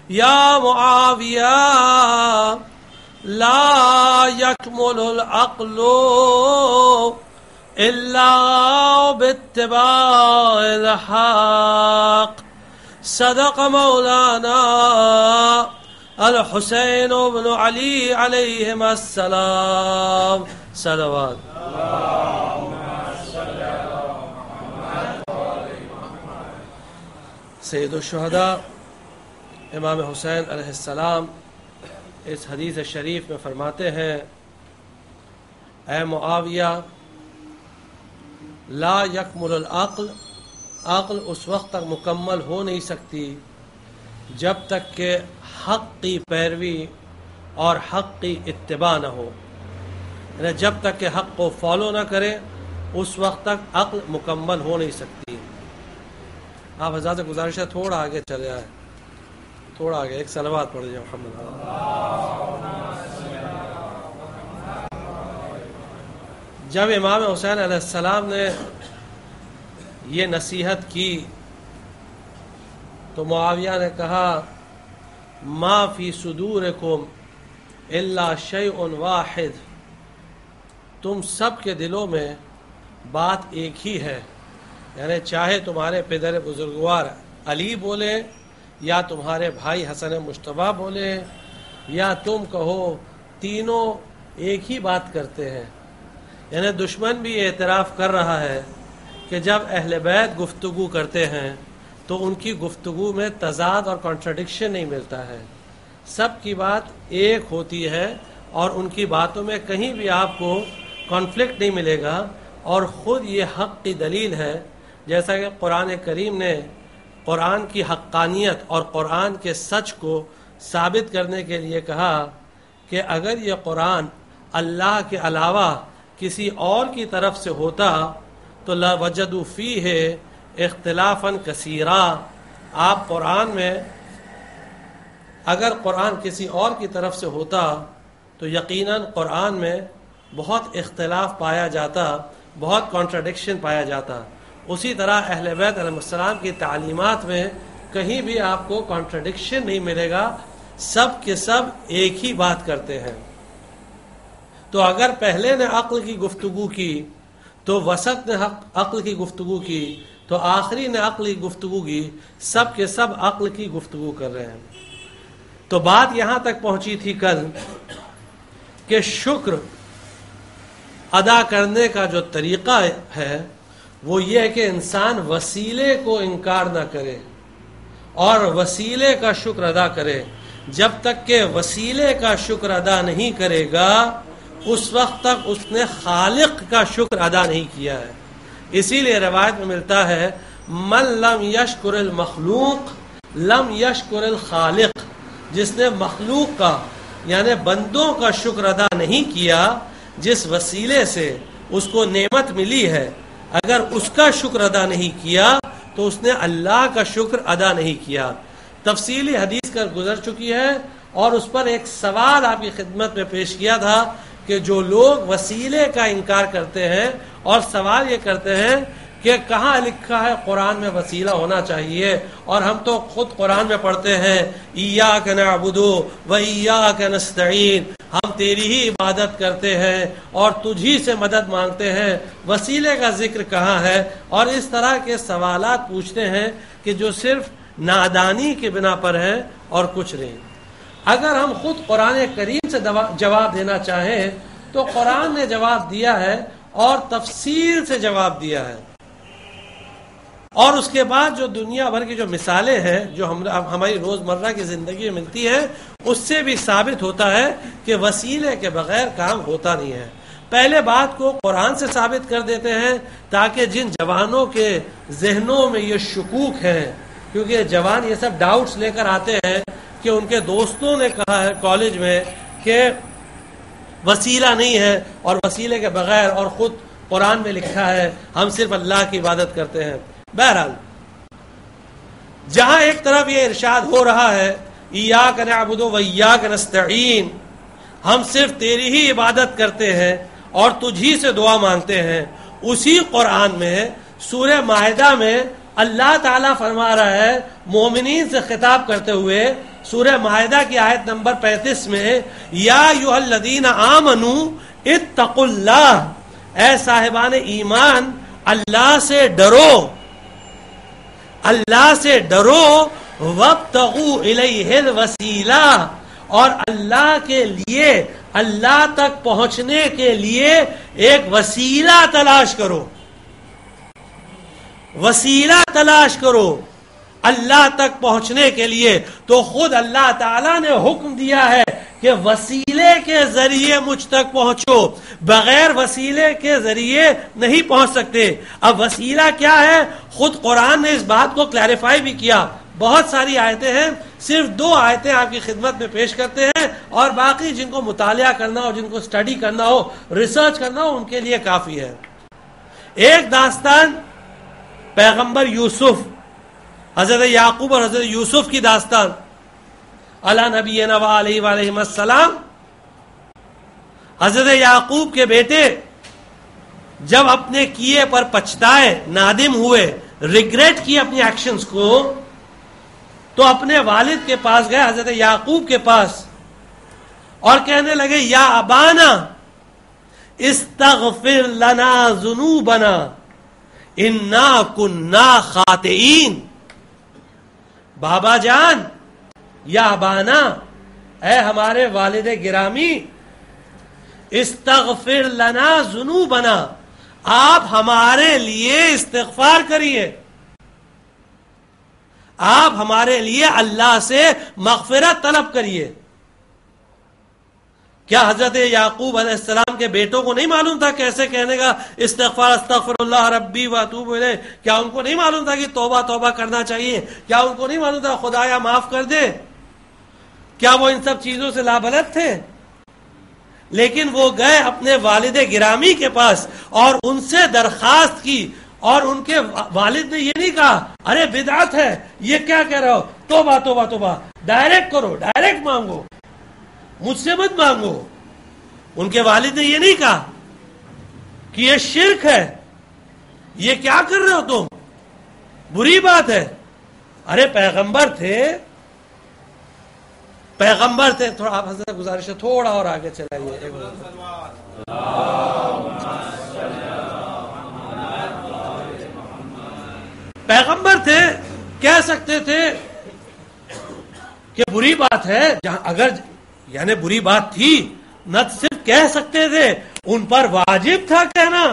یا معاویہ لا یکمل العقل الا باتباع الحق صدق مولانا الحسین بن علی علیہم السلام صلوات. سید الشہداء امام حسین علیہ السلام اس حدیث شریف میں فرماتے ہیں، اے معاویہ، لا یکمل العقل، عقل اس وقت تک مکمل ہو نہیں سکتی جب تک کہ حق کی پیروی اور حق کی اتباع نہ ہو، یعنی جب تک کہ حق کو فالو نہ کرے اس وقت تک عقل مکمل ہو نہیں سکتی. آپ حضرات سے گزارش ہے تھوڑا آگے چلے آئے، تھوڑا آگے، ایک صلوات پڑھ دیجیے محمد. جب امام حسین علیہ السلام نے یہ نصیحت کی تو معاویہ نے کہا، ما فی صدورکم الا شیء واحد، تم سب کے دلوں میں بات ایک ہی ہے، یعنی چاہے تمہارے پدر بزرگوار علی بولے یا تمہارے بھائی حسن مجتبیٰ بولے یا تم کہو، تینوں ایک ہی بات کرتے ہیں. یعنی دشمن بھی اعتراف کر رہا ہے کہ جب اہل بیت گفتگو کرتے ہیں تو ان کی گفتگو میں تضاد اور کانٹرڈکشن نہیں ملتا ہے، سب کی بات ایک ہوتی ہے اور ان کی باتوں میں کہیں بھی آپ کو کانفلکٹ نہیں ملے گا. اور خود یہ حق کی دلیل ہے، جیسا کہ قرآن کریم نے قرآن کی حقانیت اور قرآن کے سچ کو ثابت کرنے کے لیے کہا کہ اگر یہ قرآن اللہ کے علاوہ کسی اور کی طرف سے ہوتا تو لَوَجَدُوا فِيهِ اختلافاً کثیرا. آپ قرآن میں اگر قرآن کسی اور کی طرف سے ہوتا تو یقیناً قرآن میں بہت اختلاف پایا جاتا، بہت کانٹرڈکشن پایا جاتا. اسی طرح اہل بیت علیہ السلام کی تعلیمات میں کہیں بھی آپ کو کانٹرڈکشن نہیں ملے گا، سب کے سب ایک ہی بات کرتے ہیں. تو اگر پہلے نے عقل کی گفتگو کی تو وسط نے عقل کی گفتگو کی تو آخری نے عقل کی گفتگو کی، سب کے سب عقل کی گفتگو کر رہے ہیں. تو بات یہاں تک پہنچی تھی کل کہ شکر ادا کرنے کا جو طریقہ ہے وہ یہ ہے کہ انسان وسیلے کو انکار نہ کرے اور وسیلے کا شکر ادا کرے. جب تک کہ وسیلے کا شکر ادا نہیں کرے گا اس وقت تک اس نے خالق کا شکر ادا نہیں کیا ہے. اسی لیے روایت میں ملتا ہے، من لم یشکر المخلوق لم یشکر الخالق، جس نے مخلوق کا یعنی بندوں کا شکر ادا نہیں کیا، جس وسیلے سے اس کو نعمت ملی ہے، اگر اس کا شکر ادا نہیں کیا تو اس نے اللہ کا شکر ادا نہیں کیا. تفصیلی حدیث کر گزر چکی ہے اور اس پر ایک سوال آپ کی خدمت میں پیش کیا تھا کہ جو لوگ وسیلے کا انکار کرتے ہیں اور سوال یہ کرتے ہیں کہ کہاں لکھا ہے قرآن میں وسیلہ ہونا چاہیے، اور ہم تو خود قرآن میں پڑھتے ہیں ایاک نعبد و ایاک نستعین، ہم تیری ہی عبادت کرتے ہیں اور تجھی سے مدد مانگتے ہیں، وسیلے کا ذکر کہاں ہے؟ اور اس طرح کے سوالات پوچھتے ہیں کہ جو صرف نادانی کے بنا پر ہیں اور کچھ نہیں. اگر ہم خود قرآن کریم سے جواب دینا چاہیں تو قرآن نے جواب دیا ہے اور تفصیل سے جواب دیا ہے. اور اس کے بعد جو دنیا بھر کی جو مثالیں ہیں جو ہماری روزمرہ کی زندگی میں ملتی ہیں اس سے بھی ثابت ہوتا ہے کہ وسیلے کے بغیر کام ہوتا نہیں ہے. پہلے بات کو قرآن سے ثابت کر دیتے ہیں تاکہ جن جوانوں کے ذہنوں میں یہ شکوک ہیں، کیونکہ جوان یہ سب ڈاؤٹس لے کر آتے ہیں کہ ان کے دوستوں نے کہا ہے کالج میں کہ وسیلہ نہیں ہے اور وسیلے کے بغیر، اور خود قرآن میں لکھا ہے ہم صرف اللہ کی عبادت کرتے ہیں. بہرحال جہاں ایک طرف یہ ارشاد ہو رہا ہے ایاک نعبد و ایاک نستعین، ہم صرف تیری ہی عبادت کرتے ہیں اور تجھی سے دعا مانگتے ہیں، اسی قرآن میں سورہ مائدہ میں اللہ تعالیٰ فرما رہا ہے مومنین سے خطاب کرتے ہوئے، سورہ معاہدہ کی آیت نمبر 35 میں یا ایھا الذین آمنوا اتقوا اللہ، اے صاحبان ایمان اللہ سے ڈرو، اللہ سے ڈرو، وابتغوا الیہ الوسیلہ، اور اللہ کے لیے، اللہ تک پہنچنے کے لیے ایک وسیلہ تلاش کرو، وسیلہ تلاش کرو اللہ تک پہنچنے کے لیے۔ تو خود اللہ تعالیٰ نے حکم دیا ہے کہ وسیلے کے ذریعے مجھ تک پہنچو، بغیر وسیلے کے ذریعے نہیں پہنچ سکتے۔ اب وسیلہ کیا ہے؟ خود قرآن نے اس بات کو کلیریفائی بھی کیا، بہت ساری آیتیں ہیں، صرف 2 آیتیں آپ کی خدمت میں پیش کرتے ہیں، اور باقی جن کو مطالعہ کرنا ہو، جن کو اسٹڈی کرنا ہو، ریسرچ کرنا ہو، ان کے لیے کافی ہے۔ ایک داستان پیغمبر یوسف، حضرت یعقوب اور حضرت یوسف کی داستان، علی نبینا و علیہ وآلہ السلام۔ حضرت یعقوب کے بیٹے جب اپنے کیے پر پچھتائے، نادم ہوئے، ریگریٹ کیے اپنی ایکشنز کو، تو اپنے والد کے پاس گئے، حضرت یعقوب کے پاس، اور کہنے لگے یا ابانا استغفر لنا ذنوبنا انا کنا خاطئین۔ بابا جان، یا ابانا، اے ہمارے والد گرامی، استغفر لنا ذنوبنا، آپ ہمارے لیے استغفار کریے، آپ ہمارے لیے اللہ سے مغفرت طلب کریے۔ کیا حضرت یعقوب علیہ السلام کے بیٹوں کو نہیں معلوم تھا کیسے کہنے کا استغفار، استغفر اللہ ربی واتوب الیہ؟ کیا ان کو نہیں معلوم تھا کہ توبہ توبہ کرنا چاہیے؟ کیا ان کو نہیں معلوم تھا خدایا معاف کر دے؟ کیا وہ ان سب چیزوں سے لابلد تھے؟ لیکن وہ گئے اپنے والد گرامی کے پاس اور ان سے درخواست کی، اور ان کے والد نے یہ نہیں کہا ارے بدعت ہے، یہ کیا کہہ رہے ہو، توبہ توبہ توبہ، ڈائریکٹ کرو، ڈائریکٹ مانگو، مجھ سے مت مانگو۔ ان کے والد نے یہ نہیں کہا کہ یہ شرک ہے، یہ کیا کر رہے ہو تم، بری بات ہے۔ ارے پیغمبر تھے، پیغمبر تھے۔ تھوڑا آپ حضرت گزارش ہے تھوڑا اور آگے چلائیے۔ پیغمبر تھے، کہہ سکتے تھے کہ بری بات ہے، اگر یعنی بری بات تھی، نہ صرف کہہ سکتے تھے، ان پر واجب تھا کہنا۔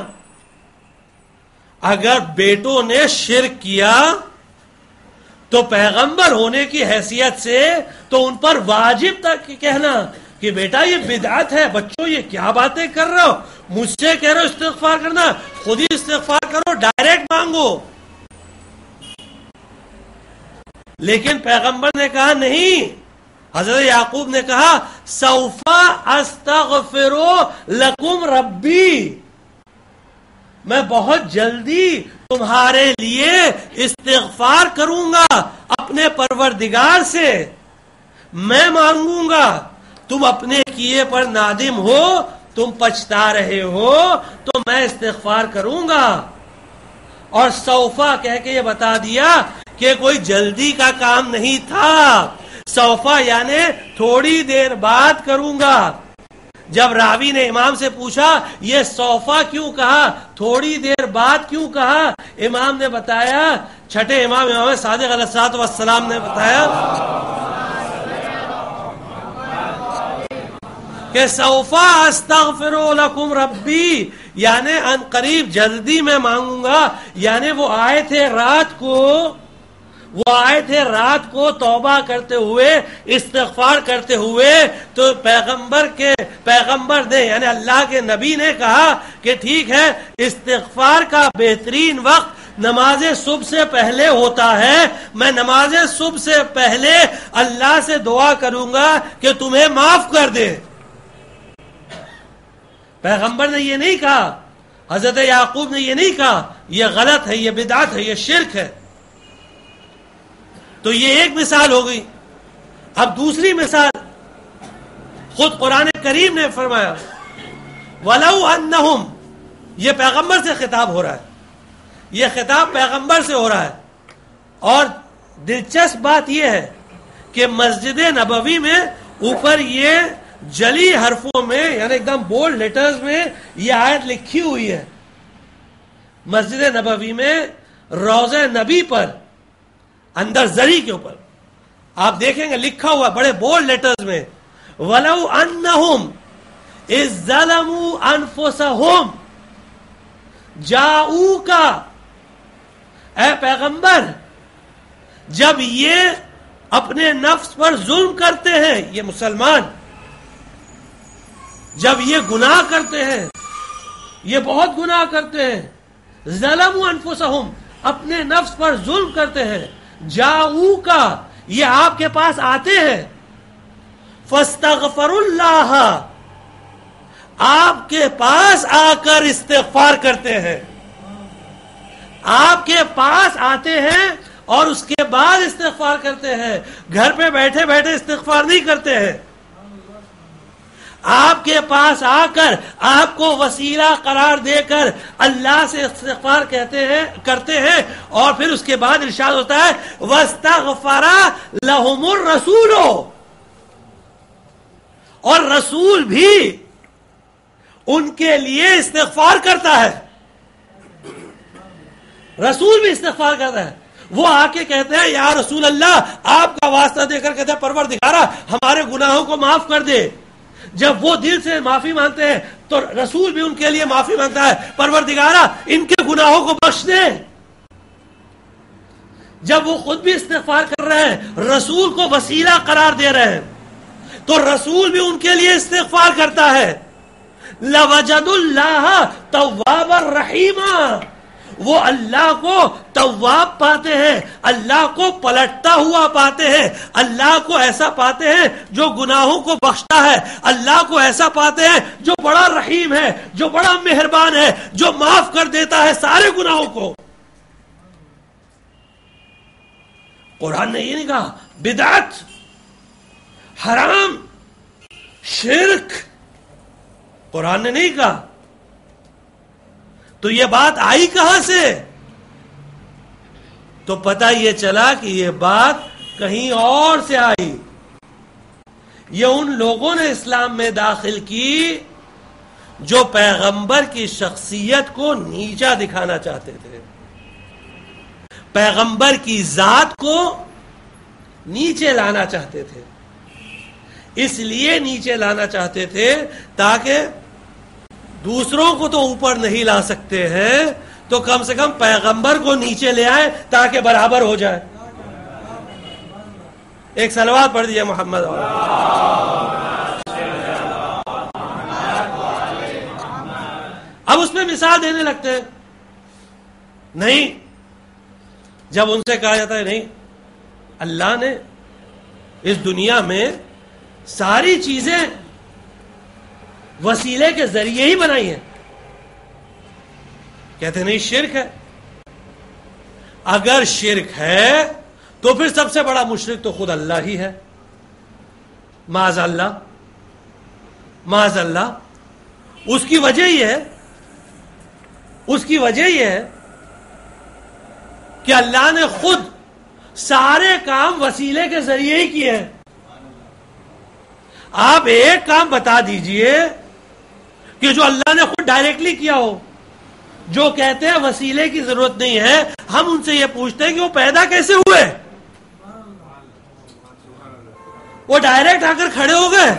اگر بیٹوں نے شرک کیا تو پیغمبر ہونے کی حیثیت سے تو ان پر واجب تھا کہ کہنا کہ بیٹا یہ بدعت ہے، بچوں یہ کیا باتیں کر رہے ہو، مجھ سے کہہ رہے ہو استغفار کرنا، خود ہی استغفار کرو، ڈائریکٹ مانگو۔ لیکن پیغمبر نے کہا نہیں، حضرت یعقوب نے کہا سوف استغفر لکم ربی، میں بہت جلدی تمہارے لیے استغفار کروں گا اپنے پروردگار سے، میں مانگوں گا۔ تم اپنے کیے پر نادم ہو، تم پچھتا رہے ہو، تو میں استغفار کروں گا۔ اور سوفا کہہ کے یہ بتا دیا کہ کوئی جلدی کا کام نہیں تھا، سوفا یعنی تھوڑی دیر بعد کروں گا۔ جب راوی نے امام سے پوچھا یہ سوفا کیوں کہا، تھوڑی دیر بعد کیوں کہا، امام نے بتایا، چھٹے امام صادق علیہ الصلوۃ والسلام نے بتایا کہ سوفا استغفر لکم ربی، یعنی ان قریب جلدی میں مانگوں گا۔ یعنی وہ آئے تھے رات کو توبہ کرتے ہوئے، استغفار کرتے ہوئے، تو پیغمبر نے یعنی اللہ کے نبی نے کہا کہ ٹھیک ہے، استغفار کا بہترین وقت نماز صبح سے پہلے ہوتا ہے، میں نماز صبح سے پہلے اللہ سے دعا کروں گا کہ تمہیں معاف کر دے۔ پیغمبر نے یہ نہیں کہا، حضرت یعقوب نے یہ نہیں کہا یہ غلط ہے، یہ بدعت ہے، یہ شرک ہے۔ تو یہ ایک مثال ہو گئی۔ اب دوسری مثال، خود قرآن کریم نے فرمایا وَلَوْ أَنَّهُمْ، یہ پیغمبر سے خطاب ہو رہا ہے، یہ خطاب پیغمبر سے ہو رہا ہے۔ اور دلچسپ بات یہ ہے کہ مسجد نبوی میں اوپر یہ جلی حرفوں میں یعنی ایک دم بولڈ لیٹرز میں یہ آیت لکھی ہوئی ہے. مسجد نبوی میں روضہ نبی پر اندر زری کے اوپر آپ دیکھیں گے لکھا ہوا بڑے بولڈ لیٹرز میں وَلَوْ أَنَّهُمْ إِذْ ظَلَمُوا أَنفُسَهُمْ جَاءُوكَ، اے پیغمبر جب یہ اپنے نفس پر ظلم کرتے ہیں، یہ مسلمان جب یہ گناہ کرتے ہیں، یہ بہت گناہ کرتے ہیں، ظلموا انفسہم اپنے نفس پر ظلم کرتے ہیں، جاؤک یہ آپ کے پاس آتے ہیں، فاستغفر اللہ آپ کے پاس آ کر استغفار کرتے ہیں، آپ کے پاس آتے ہیں اور اس کے بعد استغفار کرتے ہیں، گھر پہ بیٹھے بیٹھے استغفار نہیں کرتے ہیں، آپ کے پاس آ کر آپ کو وسیلہ قرار دے کر اللہ سے استغفار کرتے ہیں اور پھر اس کے بعد ارشاد ہوتا ہے وَاسْتَغْفَرَ لَهُمُ الرَّسُولُ، اور رسول بھی ان کے لیے استغفار کرتا ہے، رسول بھی استغفار کرتا ہے. وہ آ کے کہتے ہیں یا رسول اللہ آپ کا واسطہ دے کر کہتے ہیں پروردگارہ ہمارے گناہوں کو معاف کر دے. جب وہ دل سے معافی مانگتے ہیں تو رسول بھی ان کے لیے معافی مانگتا ہے پروردگارہ ان کے گناہوں کو بخش دے. جب وہ خود بھی استغفار کر رہے ہیں رسول کو وسیلہ قرار دے رہے ہیں تو رسول بھی ان کے لیے استغفار کرتا ہے. لَوَجَدُ اللَّهَ تَوَّابًا رَحِيمًا، وہ اللہ کو تواب پاتے ہیں، اللہ کو پلٹتا ہوا پاتے ہیں، اللہ کو ایسا پاتے ہیں جو گناہوں کو بخشتا ہے، اللہ کو ایسا پاتے ہیں جو بڑا رحیم ہے، جو بڑا مہربان ہے، جو معاف کر دیتا ہے سارے گناہوں کو. قرآن نے یہ نہیں کہا بدعت، حرام، شرک، قرآن نے نہیں کہا. تو یہ بات آئی کہاں سے؟ تو پتہ یہ چلا کہ یہ بات کہیں اور سے آئی. یہ ان لوگوں نے اسلام میں داخل کی جو پیغمبر کی شخصیت کو نیچا دکھانا چاہتے تھے، پیغمبر کی ذات کو نیچے لانا چاہتے تھے. اس لیے نیچے لانا چاہتے تھے تاکہ دوسروں کو تو اوپر نہیں لا سکتے ہیں تو کم سے کم پیغمبر کو نیچے لے آئے تاکہ برابر ہو جائے. ایک صلوات پڑھ دیجیے محمد. اب اس میں مثال دینے لگتے ہیں. نہیں، جب ان سے کہا جاتا ہے نہیں اللہ نے اس دنیا میں ساری چیزیں وسیلے کے ذریعے ہی بنائی ہیں، کہتے نہیں شرک ہے. اگر شرک ہے تو پھر سب سے بڑا مشرک تو خود اللہ ہی ہے. معاذ اللہ، معاذ اللہ. اس کی وجہ یہ ہے کہ اللہ نے خود سارے کام وسیلے کے ذریعے ہی کیے ہیں. آپ ایک کام بتا دیجئے کہ جو اللہ نے خود ڈائریکٹلی کیا ہو. جو کہتے ہیں وسیلے کی ضرورت نہیں ہے، ہم ان سے یہ پوچھتے ہیں کہ وہ پیدا کیسے ہوئے؟ وہ ڈائریکٹ آ کر کھڑے ہو گئے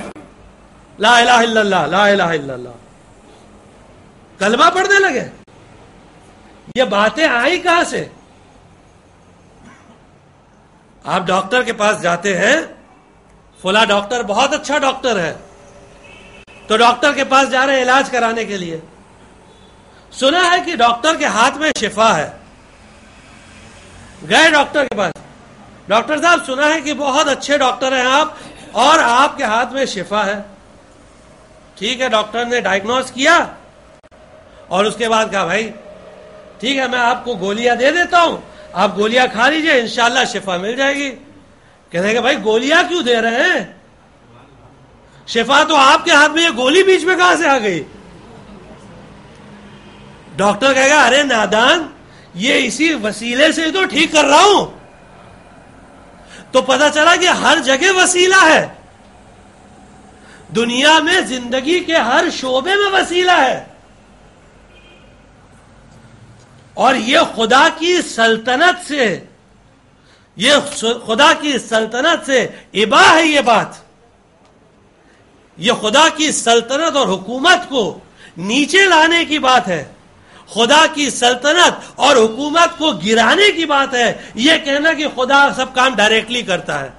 لا الہ الا اللہ لا الہ الا اللہ کلمہ پڑھنے لگے؟ یہ باتیں آئی کہاں سے؟ آپ ڈاکٹر کے پاس جاتے ہیں، فلاں ڈاکٹر بہت اچھا ڈاکٹر ہے، تو ڈاکٹر کے پاس جا رہے ہیں علاج کرانے کے لیے. سنا ہے کہ ڈاکٹر کے ہاتھ میں شفا ہے. گئے ڈاکٹر کے پاس، ڈاکٹر صاحب سنا ہے کہ بہت اچھے ڈاکٹر ہیں آپ اور آپ کے ہاتھ میں شفا ہے. ٹھیک ہے، ڈاکٹر نے ڈائگنوز کیا اور اس کے بعد کہا بھائی ٹھیک ہے میں آپ کو گولیاں دے دیتا ہوں، آپ گولیاں کھا لیجئے انشاءاللہ شفا مل جائے گی. کہتے ہیں کہ بھائی گولیاں کیوں دے رہے ہیں؟ شفا تو آپ کے ہاتھ میں، یہ گولی بیچ میں کہاں سے آ گئی؟ ڈاکٹر کہے گا ارے نادان، یہ اسی وسیلے سے تو ٹھیک کر رہا ہوں. تو پتہ چلا کہ ہر جگہ وسیلہ ہے، دنیا میں زندگی کے ہر شعبے میں وسیلہ ہے، اور یہ خدا کی سلطنت سے، یہ خدا کی سلطنت سے اباح ہے یہ بات، یہ خدا کی سلطنت اور حکومت کو نیچے لانے کی بات ہے، خدا کی سلطنت اور حکومت کو گرانے کی بات ہے۔ یہ کہنا کہ خدا سب کام ڈائریکٹلی کرتا ہے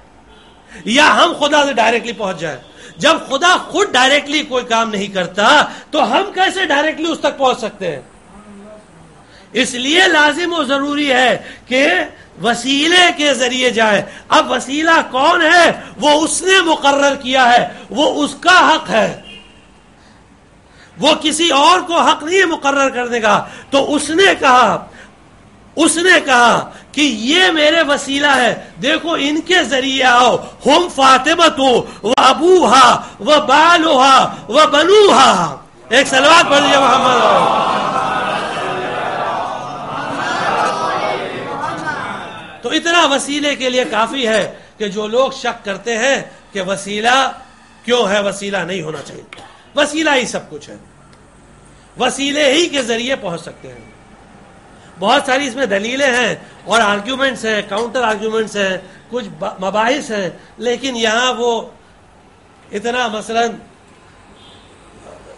یا ہم خدا سے ڈائریکٹلی پہنچ جائیں، جب خدا خود ڈائریکٹلی کوئی کام نہیں کرتا تو ہم کیسے ڈائریکٹلی اس تک پہنچ سکتے ہیں؟ اس لیے لازم و ضروری ہے کہ وسیلے کے ذریعے جائے۔ اب وسیلہ کون ہے؟ وہ اس نے مقرر کیا ہے، وہ اس کا حق ہے، وہ کسی اور کو حق نہیں ہے مقرر کرنے کا۔ تو اس نے کہا کہ یہ میرے وسیلہ ہے، دیکھو ان کے ذریعے آؤ، ہم فاطمہ و ابوہا و بالوہا و بنوہا۔ ایک صلوات پڑھ لیجیے محمد۔ تو اتنا وسیلے کے لیے کافی ہے کہ جو لوگ شک کرتے ہیں کہ وسیلہ کیوں ہے، وسیلہ نہیں ہونا چاہیے، وسیلہ ہی سب کچھ ہے، وسیلے ہی کے ذریعے پہنچ سکتے ہیں۔ بہت ساری اس میں دلیلیں ہیں اور آرگیومنٹس ہیں، کاؤنٹر آرگیومنٹس ہیں، کچھ مباحث ہیں، لیکن یہاں وہ اتنا مثلا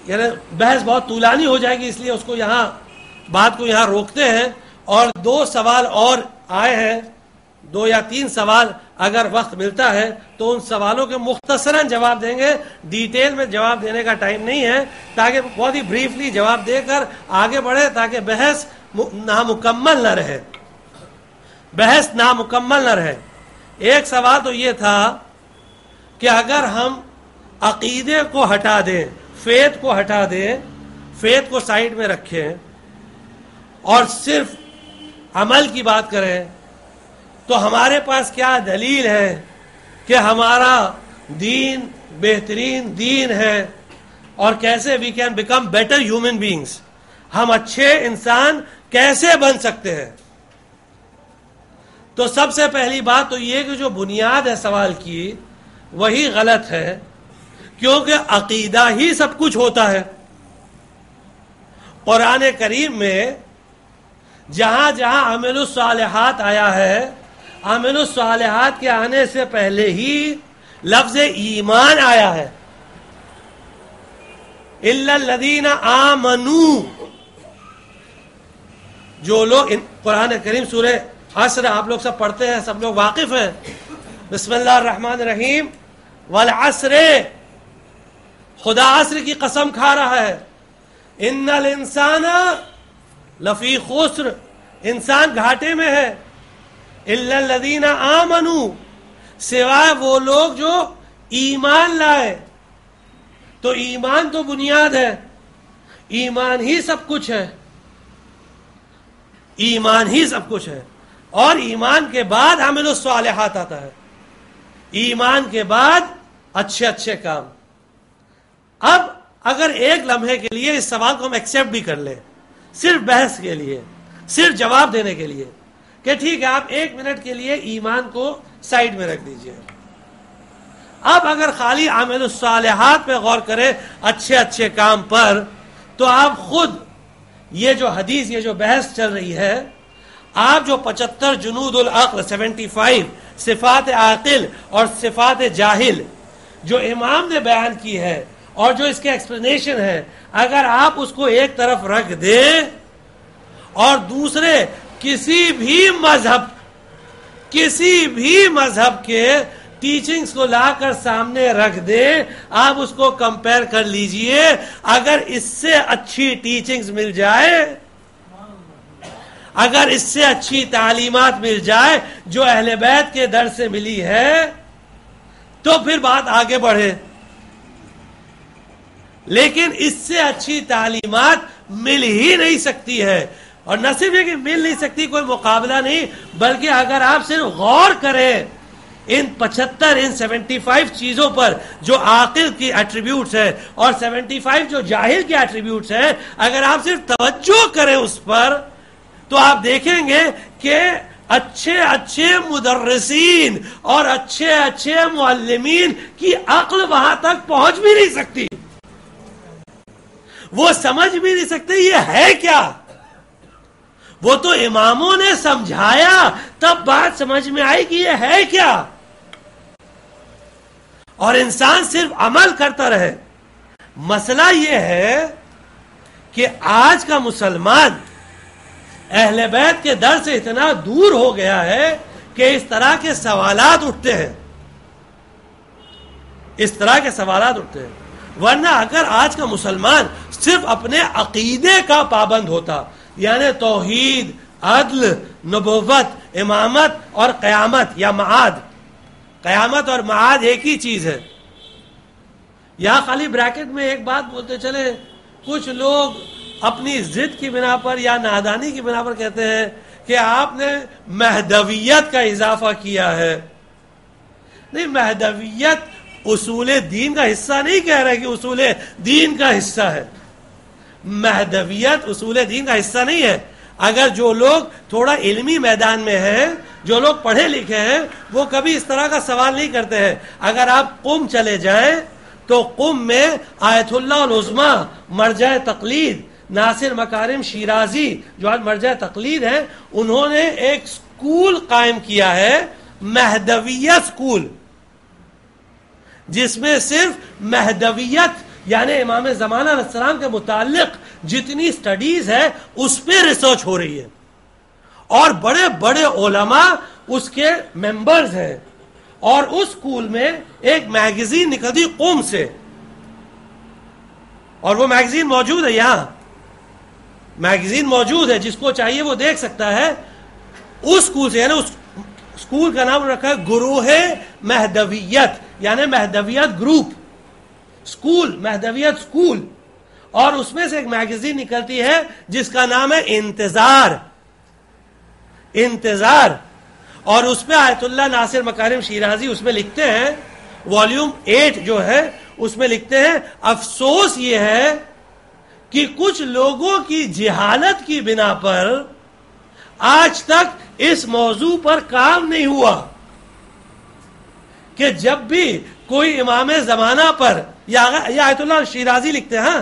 یعنی بحث بہت طولانی ہو جائے گی، اس لیے اس کو یہاں بات کو یہاں روکتے ہیں۔ اور 2 سوال اور آئے ہیں، 2 یا 3 سوال اگر وقت ملتا ہے تو ان سوالوں کے مختصراً جواب دیں گے، ڈیٹیل میں جواب دینے کا ٹائم نہیں ہے، تاکہ بہت ہی بریفلی جواب دے کر آگے بڑھے، تاکہ بحث نامکمل نہ رہے، بحث نامکمل نہ رہے۔ ایک سوال تو یہ تھا کہ اگر ہم عقیدے کو ہٹا دیں، فیتھ کو ہٹا دیں، فیتھ کو سائیڈ میں رکھیں اور صرف عمل کی بات کریں، تو ہمارے پاس کیا دلیل ہے کہ ہمارا دین بہترین دین ہے، اور کیسے we can become better human beings, ہم اچھے انسان کیسے بن سکتے ہیں؟ تو سب سے پہلی بات تو یہ کہ جو بنیاد ہے سوال کی وہی غلط ہے، کیونکہ عقیدہ ہی سب کچھ ہوتا ہے۔ قرآن کریم میں جہاں جہاں عمل الصالحات آیا ہے، عمل الصالحات کے آنے سے پہلے ہی لفظ ایمان آیا ہے، الا الذین آمنوا۔ جو لوگ قرآن کریم سورہ عصر آپ لوگ سب پڑھتے ہیں، سب لوگ واقف ہیں، بسم اللہ الرحمن الرحیم، والعصر، خدا عصر کی قسم کھا رہا ہے، ان الانسان لفی خسر، انسان گھاٹے میں ہے، الا الذین آمنوا، سوائے وہ لوگ جو ایمان لائے۔ تو ایمان تو بنیاد ہے، ایمان ہی سب کچھ ہے، ایمان ہی سب کچھ ہے، اور ایمان کے بعد عمل الصالحات آتا ہے، ایمان کے بعد اچھے اچھے کام۔ اب اگر ایک لمحے کے لیے اس سوال کو ہم ایکسیپٹ بھی کر لیں، صرف بحث کے لیے، صرف جواب دینے کے لیے، کہ ٹھیک ہے آپ 1 منٹ کے لیے ایمان کو سائیڈ میں رکھ دیجئے، اب اگر خالی عمل الصالحات پہ غور کریں، اچھے اچھے کام پر، تو آپ خود یہ جو حدیث، یہ جو بحث چل رہی ہے، آپ جو 75 جنود العقل، 75 صفات عاقل اور صفات جاہل جو امام نے بیان کی ہے اور جو اس کے ایکسپلینیشن ہے، اگر آپ اس کو ایک طرف رکھ دیں اور دوسرے کسی بھی مذہب کے ٹیچنگز کو لا کر سامنے رکھ دیں، آپ اس کو کمپیئر کر لیجئے، اگر اس سے اچھی ٹیچنگز مل جائے، اگر اس سے اچھی تعلیمات مل جائے جو اہل بیت کے در سے ملی ہے، تو پھر بات آگے بڑھے۔ لیکن اس سے اچھی تعلیمات مل ہی نہیں سکتی ہے، اور نہ صرف یہ کہ مل نہیں سکتی، کوئی مقابلہ نہیں، بلکہ اگر آپ صرف غور کریں ان 75 چیزوں پر جو عاقل کی ایٹریبیوٹس ہیں اور 75 جو جاہل کی ایٹریبیوٹس ہیں، اگر آپ صرف توجہ کریں اس پر، تو آپ دیکھیں گے کہ اچھے اچھے مدرسین اور اچھے اچھے معلمین کی عقل وہاں تک پہنچ بھی نہیں سکتی. وہ سمجھ بھی نہیں سکتے یہ ہے کیا. وہ تو اماموں نے سمجھایا تب بات سمجھ میں آئی کہ یہ ہے کیا. اور انسان صرف عمل کرتا رہے. مسئلہ یہ ہے کہ آج کا مسلمان اہل بیت کے در سے اتنا دور ہو گیا ہے کہ اس طرح کے سوالات اٹھتے ہیں. اس طرح کے سوالات اٹھتے ہیں. ورنہ اگر آج کا مسلمان صرف اپنے عقیدے کا پابند ہوتا, یعنی توحید, عدل, نبوت, امامت اور قیامت یا معاد, قیامت اور معاد ایک ہی چیز ہے. یہاں خالی بریکٹ میں ایک بات بولتے چلے, کچھ لوگ اپنی ضد کی بنا پر یا نادانی کی بنا پر کہتے ہیں کہ آپ نے مہدویت کا اضافہ کیا ہے. نہیں, مہدویت اصول دین کا حصہ نہیں کہہ رہے کہ اصول دین کا حصہ ہے. مہدویت اصول دین کا حصہ نہیں ہے. اگر جو لوگ تھوڑا علمی میدان میں ہیں, جو لوگ پڑھے لکھے ہیں, وہ کبھی اس طرح کا سوال نہیں کرتے ہیں. اگر آپ قم چلے جائیں تو قم میں آیت اللہ العظمیٰ مرجع تقلید ناصر مکارم شیرازی جو آج مرجع تقلید ہیں, انہوں نے ایک سکول قائم کیا ہے, مہدویت سکول, جس میں صرف مہدویت یعنی امام زمانہ علیہ السلام کے متعلق جتنی سٹڈیز ہے اس پہ ریسرچ ہو رہی ہے. اور بڑے بڑے علماء اس کے ممبرز ہیں. اور اس سکول میں ایک میگزین نکلتی قم سے, اور وہ میگزین موجود ہے, یہاں میگزین موجود ہے, جس کو چاہیے وہ دیکھ سکتا ہے. اس سکول سے, یعنی اس سکول کا نام رکھا ہے گروہ مہدویت, یعنی مہدویت گروپ سکول, مہدویت سکول. اور اس میں سے ایک میگزین نکلتی ہے جس کا نام ہے انتظار. انتظار. اور اس میں آیت اللہ ناصر مکارم شیرازی اس میں لکھتے ہیں, والیوم 8 جو ہے اس میں لکھتے ہیں, افسوس یہ ہے کہ کچھ لوگوں کی جہالت کی بنا پر آج تک اس موضوع پر کام نہیں ہوا کہ جب بھی کوئی امام زمانہ پر, یا آیت اللہ شیرازی لکھتے ہیں, ہاں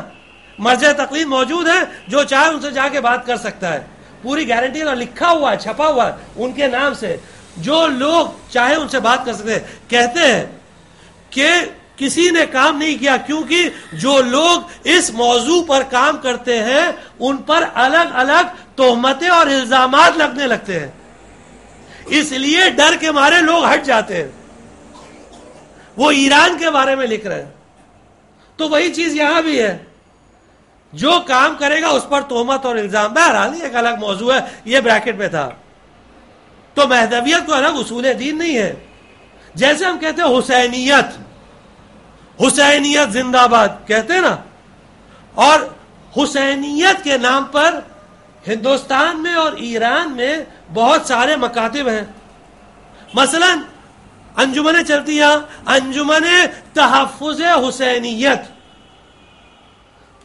مرجع تقلید موجود ہے, جو چاہے ان سے جا کے بات کر سکتا ہے, پوری گارنٹی اور لکھا ہوا ہے, چھپا ہوا ہے ان کے نام سے, جو لوگ چاہے ان سے بات کر سکتے ہیں. کہتے ہیں کہ کسی نے کام نہیں کیا کیونکہ جو لوگ اس موضوع پر کام کرتے ہیں ان پر الگ الگ تہمتیں اور الزامات لگنے لگتے ہیں, اس لیے ڈر کے مارے لوگ ہٹ جاتے ہیں. وہ ایران کے بارے میں لکھ رہے ہیں, تو وہی چیز یہاں بھی ہے. جو کام کرے گا اس پر تہمت اور الزام. بہرحال ایک الگ موضوع ہے, یہ بریکٹ میں تھا. تو مہدویت کو الگ اصول دین نہیں ہے. جیسے ہم کہتے ہیں حسینیت, حسینیت زندہ باد کہتے ہیں نا, اور حسینیت کے نام پر ہندوستان میں اور ایران میں بہت سارے مکاتب ہیں. مثلا انجمنیں چلتی ہیں, انجمن تحفظ حسینیت.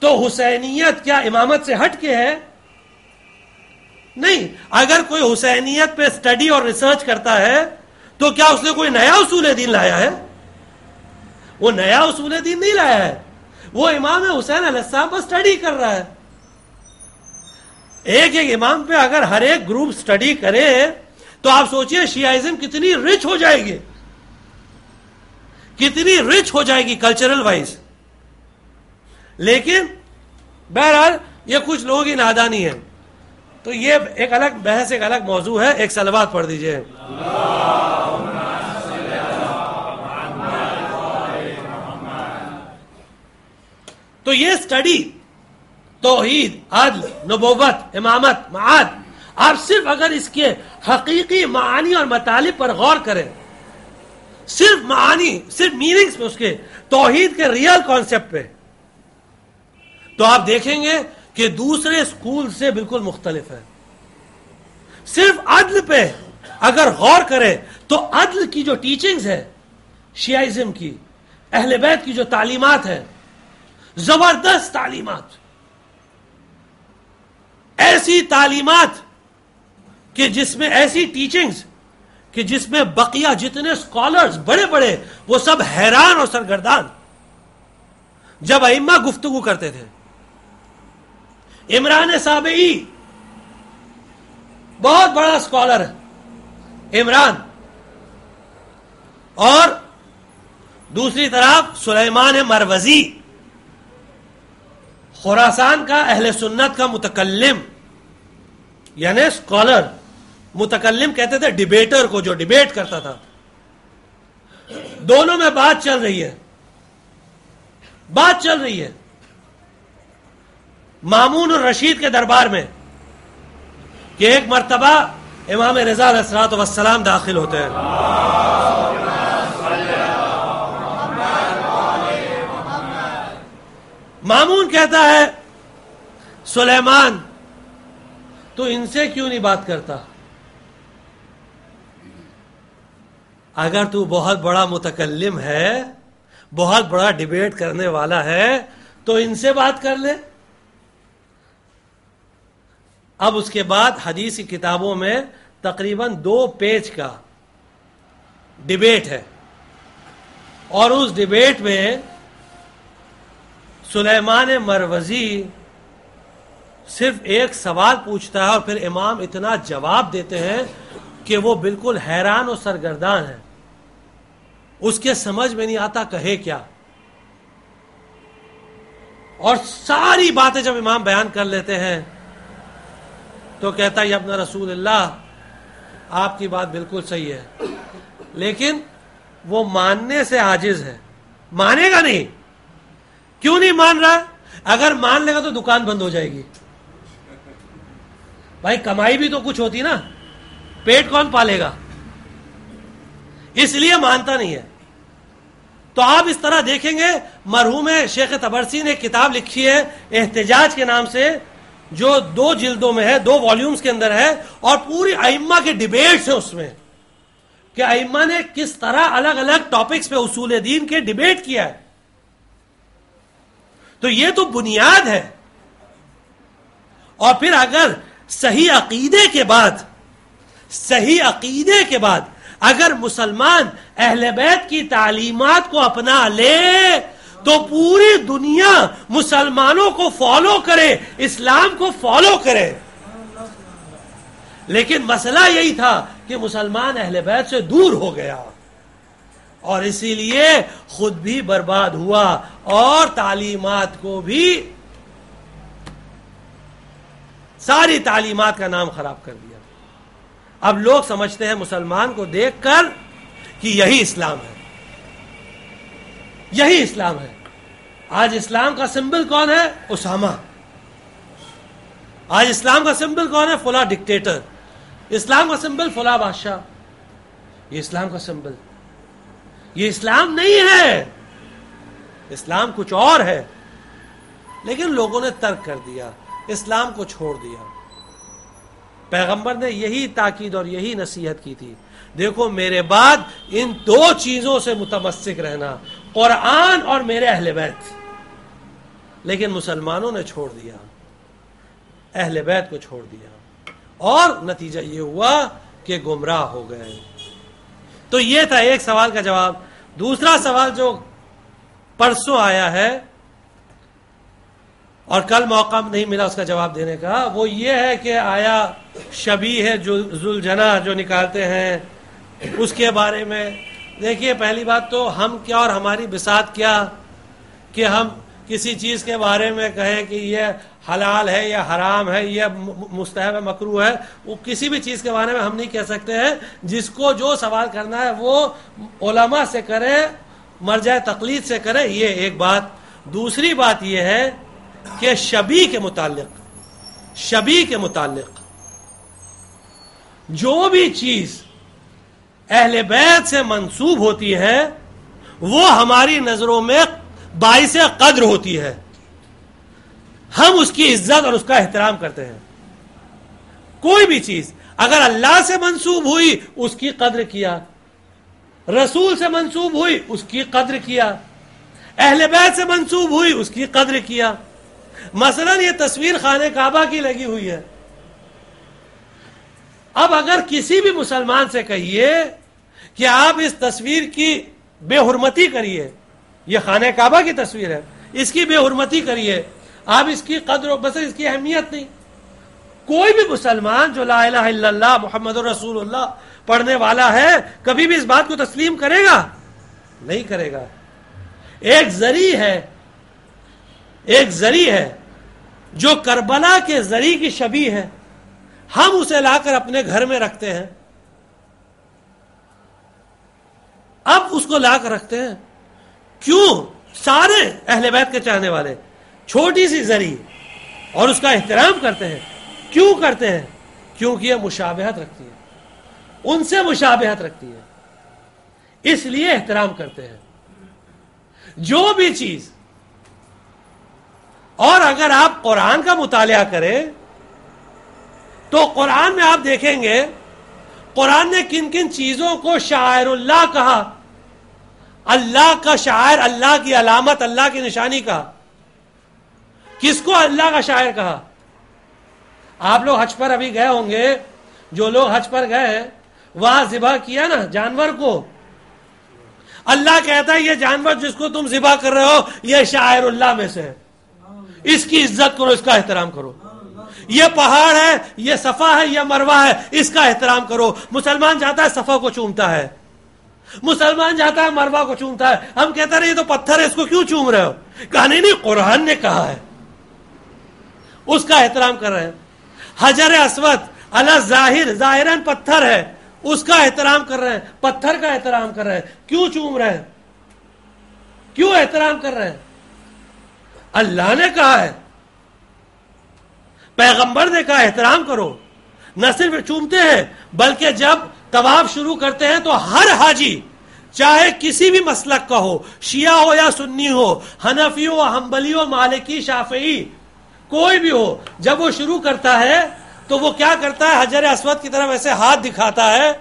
تو حسینیت کیا امامت سے ہٹ کے ہے؟ نہیں. اگر کوئی حسینیت پہ سٹڈی اور ریسرچ کرتا ہے تو کیا اس نے کوئی نیا اصول دین لایا ہے؟ وہ نیا اصول دین نہیں لایا ہے, وہ امام حسین علیہ السلام پر سٹڈی کر رہا ہے. ایک ایک امام پہ اگر ہر ایک گروپ سٹڈی کرے تو آپ سوچئے شیعائزم کتنی رچ ہو جائے گی, کتنی رچ ہو جائے گی کلچرل وائز. لیکن بہرحال یہ کچھ لوگوں کی نادانی ہے. تو یہ ایک الگ بحث, ایک الگ موضوع ہے. ایک صلوات پڑھ دیجئے. تو یہ سٹڈی توحید, عدل, نبوت, امامت, معاد, آپ صرف اگر اس کے حقیقی معانی اور مطالب پر غور کریں, صرف معانی, صرف میننگز پہ, اس کے توحید کے ریئل کانسیپٹ پہ, تو آپ دیکھیں گے کہ دوسرے سکول سے بالکل مختلف ہے. صرف عدل پہ اگر غور کریں تو عدل کی جو ٹیچنگز ہے شیعائزم کی, اہل بیت کی جو تعلیمات ہیں, زبردست تعلیمات, ایسی تعلیمات کہ جس میں ایسی ٹیچنگز کہ جس میں بقیہ جتنے اسکالرز بڑے بڑے وہ سب حیران اور سرگردان جب ائمہ گفتگو کرتے تھے. عمران سابعی بہت بڑا اسکالر ہے عمران، اور دوسری طرف سلیمان مروزی خراسان کا اہل سنت کا متکلم، یعنی اسکالر. متکلم کہتے تھے ڈیبیٹر کو جو ڈیبیٹ کرتا تھا. دونوں میں بات چل رہی ہے، بات چل رہی ہے مامون الرشید کے دربار میں کہ ایک مرتبہ امام رضا علیہ الصلوۃ والسلام داخل ہوتے ہیں. مامون کہتا ہے سلیمان تو ان سے کیوں نہیں بات کرتا؟ اگر تو بہت بڑا متکلم ہے، بہت بڑا ڈیبیٹ کرنے والا ہے تو ان سے بات کر لے. اب اس کے بعد حدیث کی کتابوں میں تقریباً 2 پیج کا ڈیبیٹ ہے، اور اس ڈیبیٹ میں سلیمان مروزی صرف ایک سوال پوچھتا ہے اور پھر امام اتنا جواب دیتے ہیں کہ وہ بالکل حیران اور سرگردان ہے. اس کے سمجھ میں نہیں آتا کہے کیا. اور ساری باتیں جب امام بیان کر لیتے ہیں تو کہتا ہے یا ابن رسول اللہ آپ کی بات بالکل صحیح ہے، لیکن وہ ماننے سے عاجز ہے. مانے گا نہیں. کیوں نہیں مان رہا؟ اگر مان لے گا تو دکان بند ہو جائے گی. بھائی کمائی بھی تو کچھ ہوتی نا، پیٹ کون پالے گا؟ اس لیے مانتا نہیں ہے. تو آپ اس طرح دیکھیں گے مرحوم شیخ طبرسی نے ایک کتاب لکھی ہے احتجاج کے نام سے، جو 2 جلدوں میں ہے، 2 والیومز کے اندر ہے، اور پوری ائمہ کے ڈیبیٹس ہیں اس میں کہ ائمہ نے کس طرح الگ الگ ٹاپکس پہ اصول دین کے ڈیبیٹ کیا ہے. تو یہ تو بنیاد ہے. اور پھر اگر صحیح عقیدے کے بعد اگر مسلمان اہل بیت کی تعلیمات کو اپنا لے تو پوری دنیا مسلمانوں کو فالو کرے، اسلام کو فالو کرے. لیکن مسئلہ یہی تھا کہ مسلمان اہل بیت سے دور ہو گیا، اور اسی لیے خود بھی برباد ہوا اور تعلیمات کو بھی، ساری تعلیمات کا نام خراب کر دیا. اب لوگ سمجھتے ہیں مسلمان کو دیکھ کر کہ یہی اسلام ہے، یہی اسلام ہے. آج اسلام کا سمبل کون ہے؟ اسامہ. آج اسلام کا سمبل کون ہے؟ فلاں ڈکٹیٹر. اسلام کا سمبل فلاں بادشاہ. یہ اسلام کا سمبل، یہ اسلام نہیں ہے. اسلام کچھ اور ہے، لیکن لوگوں نے ترک کر دیا، اسلام کو چھوڑ دیا. پیغمبر نے یہی تاکید اور یہی نصیحت کی تھی، دیکھو میرے بعد ان 2 چیزوں سے متمسک رہنا، قرآن اور میرے اہل بیت. لیکن مسلمانوں نے چھوڑ دیا، اہل بیت کو چھوڑ دیا، اور نتیجہ یہ ہوا کہ گمراہ ہو گئے. تو یہ تھا ایک سوال کا جواب. دوسرا سوال جو پرسوں آیا ہے اور کل موقع نہیں ملا اس کا جواب دینے کا، وہ یہ ہے کہ آیا شبیہ ہے جو ذوالجناح جو نکالتے ہیں اس کے بارے میں. دیکھیے پہلی بات تو ہم کیا اور ہماری بساط کیا کہ ہم کسی چیز کے بارے میں کہیں کہ یہ حلال ہے یا حرام ہے، یہ مستحب ہے مکروہ ہے. وہ کسی بھی چیز کے بارے میں ہم نہیں کہہ سکتے ہیں. جس کو جو سوال کرنا ہے وہ علماء سے کرے، مرجع تقلید سے کرے. یہ ایک بات. دوسری بات یہ ہے کہ شبیہ کے متعلق جو بھی چیز اہل بیت سے منسوب ہوتی ہے وہ ہماری نظروں میں باعث قدر ہوتی ہے. ہم اس کی عزت اور اس کا احترام کرتے ہیں. کوئی بھی چیز اگر اللہ سے منسوب ہوئی اس کی قدر کیا، رسول سے منسوب ہوئی اس کی قدر کیا، اہل بیت سے منسوب ہوئی اس کی قدر کیا. مثلا یہ تصویر خانہ کعبہ کی لگی ہوئی ہے، اب اگر کسی بھی مسلمان سے کہیے کہ آپ اس تصویر کی بے حرمتی کریے، یہ خانہ کعبہ کی تصویر ہے، اس کی بے حرمتی کریے، آپ اس کی قدر و بس اس کی اہمیت نہیں، کوئی بھی مسلمان جو لا الہ الا اللہ محمد رسول اللہ پڑھنے والا ہے کبھی بھی اس بات کو تسلیم کرے گا؟ نہیں کرے گا۔ ایک زری ہے جو کربلا کے زری کی شبیہ ہے، ہم اسے لا کر اپنے گھر میں رکھتے ہیں، اب اس کو لا کر رکھتے ہیں کیوں؟ سارے اہل بیت کے چاہنے والے چھوٹی سی زری اور اس کا احترام کرتے ہیں۔ کیوں کرتے ہیں؟ کیونکہ یہ مشابہت رکھتی ہے، ان سے مشابہت رکھتی ہے، اس لیے احترام کرتے ہیں جو بھی چیز۔ اور اگر آپ قرآن کا مطالعہ کریں تو قرآن میں آپ دیکھیں گے قرآن نے کن کن چیزوں کو شعائر اللہ کہا، اللہ کا شاعر، اللہ کی علامت، اللہ کی نشانی کہا۔ کس کو اللہ کا شاعر کہا؟ آپ لوگ حج پر ابھی گئے ہوں گے، جو لوگ حج پر گئے ہیں وہاں ذبح کیا نا جانور کو، اللہ کہتا ہے یہ جانور جس کو تم ذبح کر رہے ہو یہ شاعر اللہ میں سے ہے، اس کی عزت کرو، اس کا احترام کرو۔ یہ پہاڑ ہے، یہ صفا ہے، یہ مروہ ہے، اس کا احترام کرو۔ مسلمان جاتا ہے صفا کو چومتا ہے، مسلمان جاتا ہے مروہ کو چومتا ہے، ہم کہتے ہیں یہ تو پتھر ہے، اس کو کیوں چوم رہے ہو؟ کہا نہیں قرآن نے کہا ہے، اس کا احترام کر رہے ہیں۔ حجر اسود علی ظاہر، ظاہراً پتھر ہے، اس کا احترام کر رہے ہیں، پتھر کا احترام کر رہے ہیں، کیوں چوم رہے ہیں؟ کیوں احترام کر رہے ہیں؟ اللہ نے کہا ہے، پیغمبر نے کہا احترام کرو۔ نہ صرف چومتے ہیں بلکہ جب طواف شروع کرتے ہیں تو ہر حاجی چاہے کسی بھی مسلک کا ہو، شیعہ ہو یا سنی ہو، حنفی ہو، حنبلی ہو، مالکی، شافعی، کوئی بھی ہو، جب وہ شروع کرتا ہے تو وہ کیا کرتا ہے؟ حجر اسود کی طرف ایسے ہاتھ دکھاتا ہے،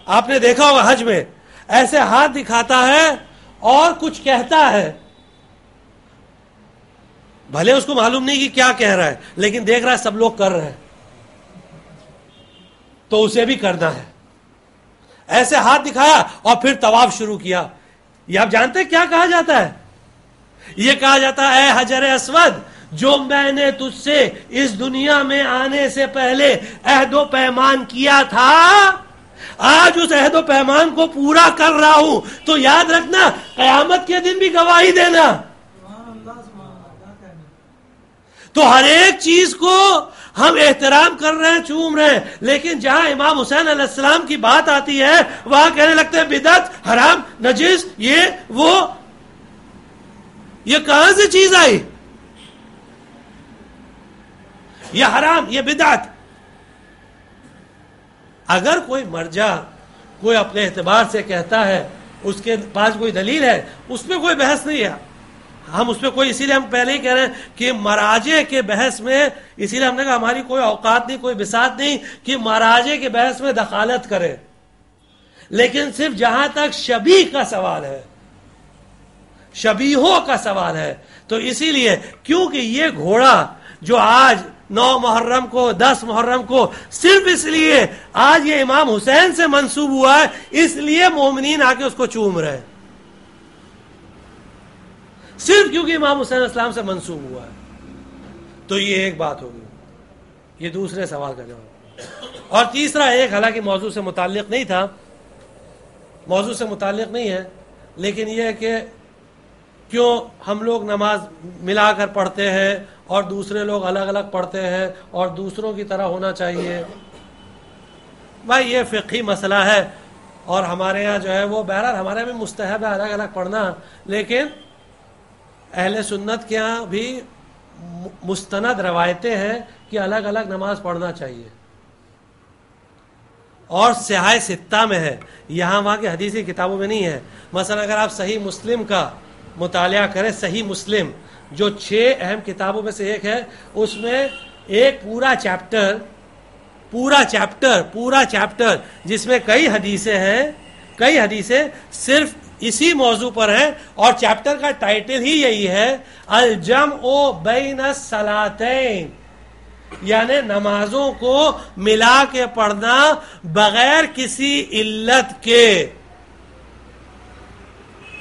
آپ نے دیکھا ہوگا حج میں ایسے ہاتھ دکھاتا ہے اور کچھ کہتا ہے، بھلے اس کو معلوم نہیں کہ کیا کہہ رہا ہے لیکن دیکھ رہا ہے سب لوگ کر رہے ہیں تو اسے بھی کرنا ہے۔ ایسے ہاتھ دکھایا اور پھر طواف شروع کیا۔ یہ آپ جانتے ہیں کیا کہا جاتا ہے؟ یہ کہا جاتا ہے اے حجر اسود، جو میں نے تجھ سے اس دنیا میں آنے سے پہلے عہد و پیمان کیا تھا، آج اس عہد و پیمان کو پورا کر رہا ہوں، تو یاد رکھنا قیامت کے دن بھی گواہی دینا۔ تو ہر ایک چیز کو ہم احترام کر رہے ہیں، چوم رہے ہیں، لیکن جہاں امام حسین علیہ السلام کی بات آتی ہے وہاں کہنے لگتے ہیں بدعت، حرام، نجس، یہ وہ۔ یہ کہاں سے چیز آئی؟ یہ حرام، یہ بدعت۔ اگر کوئی مرجع کوئی اپنے اعتبار سے کہتا ہے، اس کے پاس کوئی دلیل ہے، اس میں کوئی بحث نہیں ہے، ہم اس پہ کوئی، اسی لیے ہم پہلے ہی کہہ رہے ہیں کہ مراجع کے بحث میں، اسی لیے ہم نے کہا ہماری کوئی اوقات نہیں، کوئی بساط نہیں کہ مراجع کے بحث میں دخالت کرے، لیکن صرف جہاں تک شبیہ کا سوال ہے، شبیہوں کا سوال ہے، تو اسی لیے کیونکہ یہ گھوڑا جو آج 9 محرم کو، 10 محرم کو، صرف اس لیے آج یہ امام حسین سے منسوب ہوا ہے، اس لیے مومنین آ کے اس کو چوم رہے ہیں، صرف کیونکہ امام حسین اسلام سے منسوب ہوا ہے۔ تو یہ ایک بات ہوگی، یہ دوسرے سوال کا جواب۔ اور تیسرا ایک، حالانکہ موضوع سے متعلق نہیں تھا، موضوع سے متعلق نہیں ہے، لیکن یہ ہے کہ کیوں ہم لوگ نماز ملا کر پڑھتے ہیں اور دوسرے لوگ الگ الگ پڑھتے ہیں اور دوسروں کی طرح ہونا چاہیے؟ بھائی یہ فقہی مسئلہ ہے، اور ہمارے ہاں جو ہے وہ بہرحال ہمارے بھی مستحب ہے الگ الگ پڑھنا، لیکن اہل سنت کے ہاں بھی مستند روایتیں ہیں کہ الگ الگ نماز پڑھنا چاہیے، اور صحیح ستہ میں ہے، یہاں وہاں کی حدیثی کتابوں میں نہیں ہے۔ مثلا اگر آپ صحیح مسلم کا مطالعہ کریں، صحیح مسلم جو 6 اہم کتابوں میں سے ایک ہے، اس میں ایک پورا چیپٹر جس میں کئی حدیثیں صرف اسی موضوع پر ہیں، اور چیپٹر کا ٹائٹل ہی یہی ہے الجمع بین الصلاتین، یعنی نمازوں کو ملا کے پڑھنا بغیر کسی علت کے،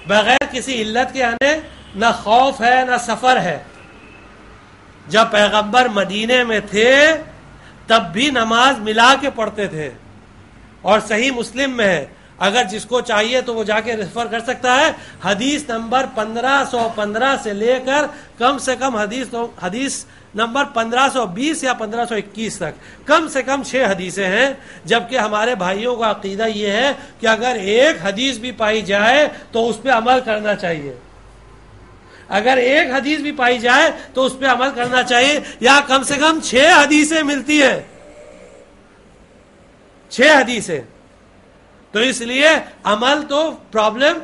بغیر کسی علت کے، یعنی نہ خوف ہے نہ سفر ہے. جب پیغمبر مدینے میں تھے تب بھی نماز ملا کے پڑھتے تھے، اور صحیح مسلم میں ہے، اگر جس کو چاہیے تو وہ جا کے ریفر کر سکتا ہے. حدیث نمبر 1515 سے لے کر کم سے کم حدیث نمبر 1520 یا 1521 تک کم سے کم 6 حدیثیں ہیں. جبکہ ہمارے بھائیوں کا عقیدہ یہ ہے کہ اگر ایک حدیث بھی پائی جائے تو اس پہ عمل کرنا چاہیے، اگر ایک حدیث بھی پائی جائے تو اس پہ عمل کرنا چاہیے. یا کم سے کم 6 حدیثیں ملتی ہیں، 6 حدیثیں. تو اس لیے عمل تو پرابلم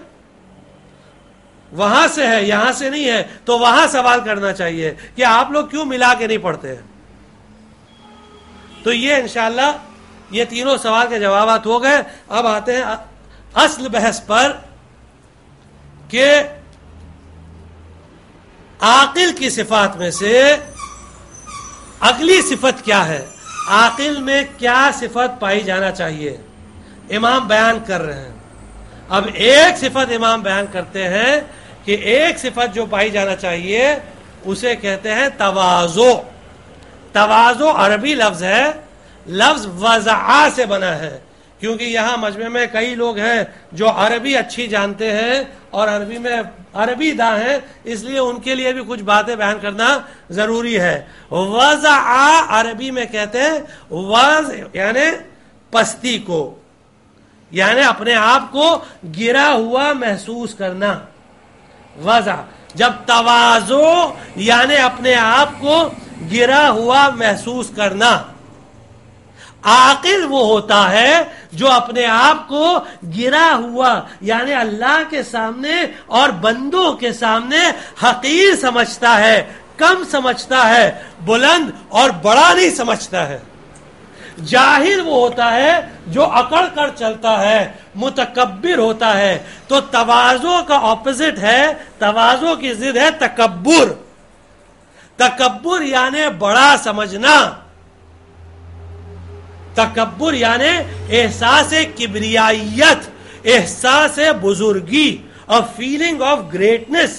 وہاں سے ہے، یہاں سے نہیں ہے. تو وہاں سوال کرنا چاہیے کہ آپ لوگ کیوں ملا کے نہیں پڑھتے ہیں. تو یہ انشاءاللہ یہ تینوں سوال کے جوابات ہو گئے. اب آتے ہیں اصل بحث پر کہ عاقل کی صفات میں سے اگلی صفت کیا ہے، عاقل میں کیا صفت پائی جانا چاہیے. امام بیان کر رہے ہیں. اب ایک صفت امام بیان کرتے ہیں کہ ایک صفت جو پائی جانا چاہیے اسے کہتے ہیں تواضع. تواضع عربی لفظ ہے، لفظ وضع سے بنا ہے. کیونکہ یہاں مجمع میں کئی لوگ ہیں جو عربی اچھی جانتے ہیں اور عربی میں عربی داں ہیں، اس لیے ان کے لیے بھی کچھ باتیں بیان کرنا ضروری ہے. وضع عربی میں کہتے ہیں وضع یعنی پستی کو، یعنی اپنے آپ کو گرا ہوا محسوس کرنا. وضع. جب تواضع یعنی اپنے آپ کو گرا ہوا محسوس کرنا. عاقل وہ ہوتا ہے جو اپنے آپ کو گرا ہوا یعنی اللہ کے سامنے اور بندوں کے سامنے حقیر سمجھتا ہے، کم سمجھتا ہے، بلند اور بڑا نہیں سمجھتا ہے. جاہل وہ ہوتا ہے جو اکڑ کر چلتا ہے، متکبر ہوتا ہے. تو تواضع کا اپوزٹ ہے، تواضع کی ضد ہے تکبر. تکبر یعنی بڑا سمجھنا، تکبر یعنی احساس کبریائیت، احساس بزرگی، a feeling of greatness.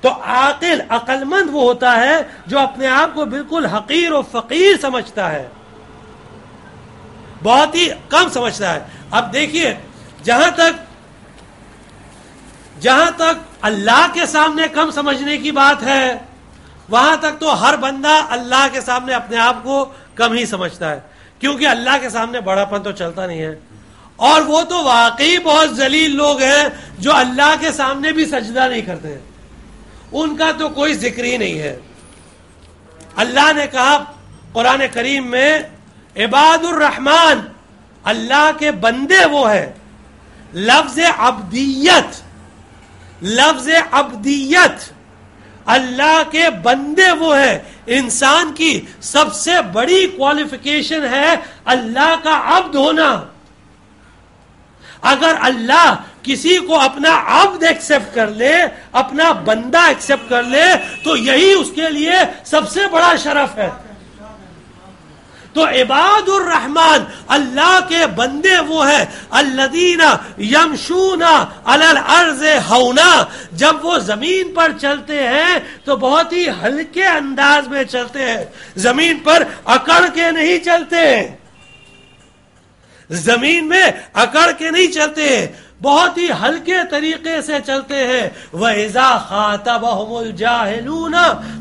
تو عاقل عقل مند وہ ہوتا ہے جو اپنے آپ کو بالکل حقیر و فقیر سمجھتا ہے، بہت ہی کم سمجھتا ہے. اب دیکھیے جہاں تک اللہ کے سامنے کم سمجھنے کی بات ہے وہاں تک تو ہر بندہ اللہ کے سامنے اپنے آپ کو کم ہی سمجھتا ہے، کیونکہ اللہ کے سامنے بڑا پن تو چلتا نہیں ہے. اور وہ تو واقعی بہت ذلیل لوگ ہیں جو اللہ کے سامنے بھی سجدہ نہیں کرتے ہیں، ان کا تو کوئی ذکر ہی نہیں ہے. اللہ نے کہا قرآن کریم میں عباد الرحمن، اللہ کے بندے وہ ہیں. لفظ عبدیت، لفظ عبدیت، اللہ کے بندے وہ ہیں. انسان کی سب سے بڑی کوالیفیکیشن ہے اللہ کا عبد ہونا. اگر اللہ کسی کو اپنا عبد ایکسپٹ کر لے، اپنا بندہ ایکسپٹ کر لے، تو یہی اس کے لیے سب سے بڑا شرف ہے. تو عباد الرحمن اللہ کے بندے وہ ہیں الذین یمشون علی الارض ہونا. جب وہ زمین پر چلتے ہیں تو بہت ہی ہلکے انداز میں چلتے ہیں، زمین پر اکڑ کے نہیں چلتے، زمین میں اکڑ کے نہیں چلتے، بہت ہی ہلکے طریقے سے چلتے ہیں. وَإِذَا خَاطَبَهُمُ الْجَاهِلُونَ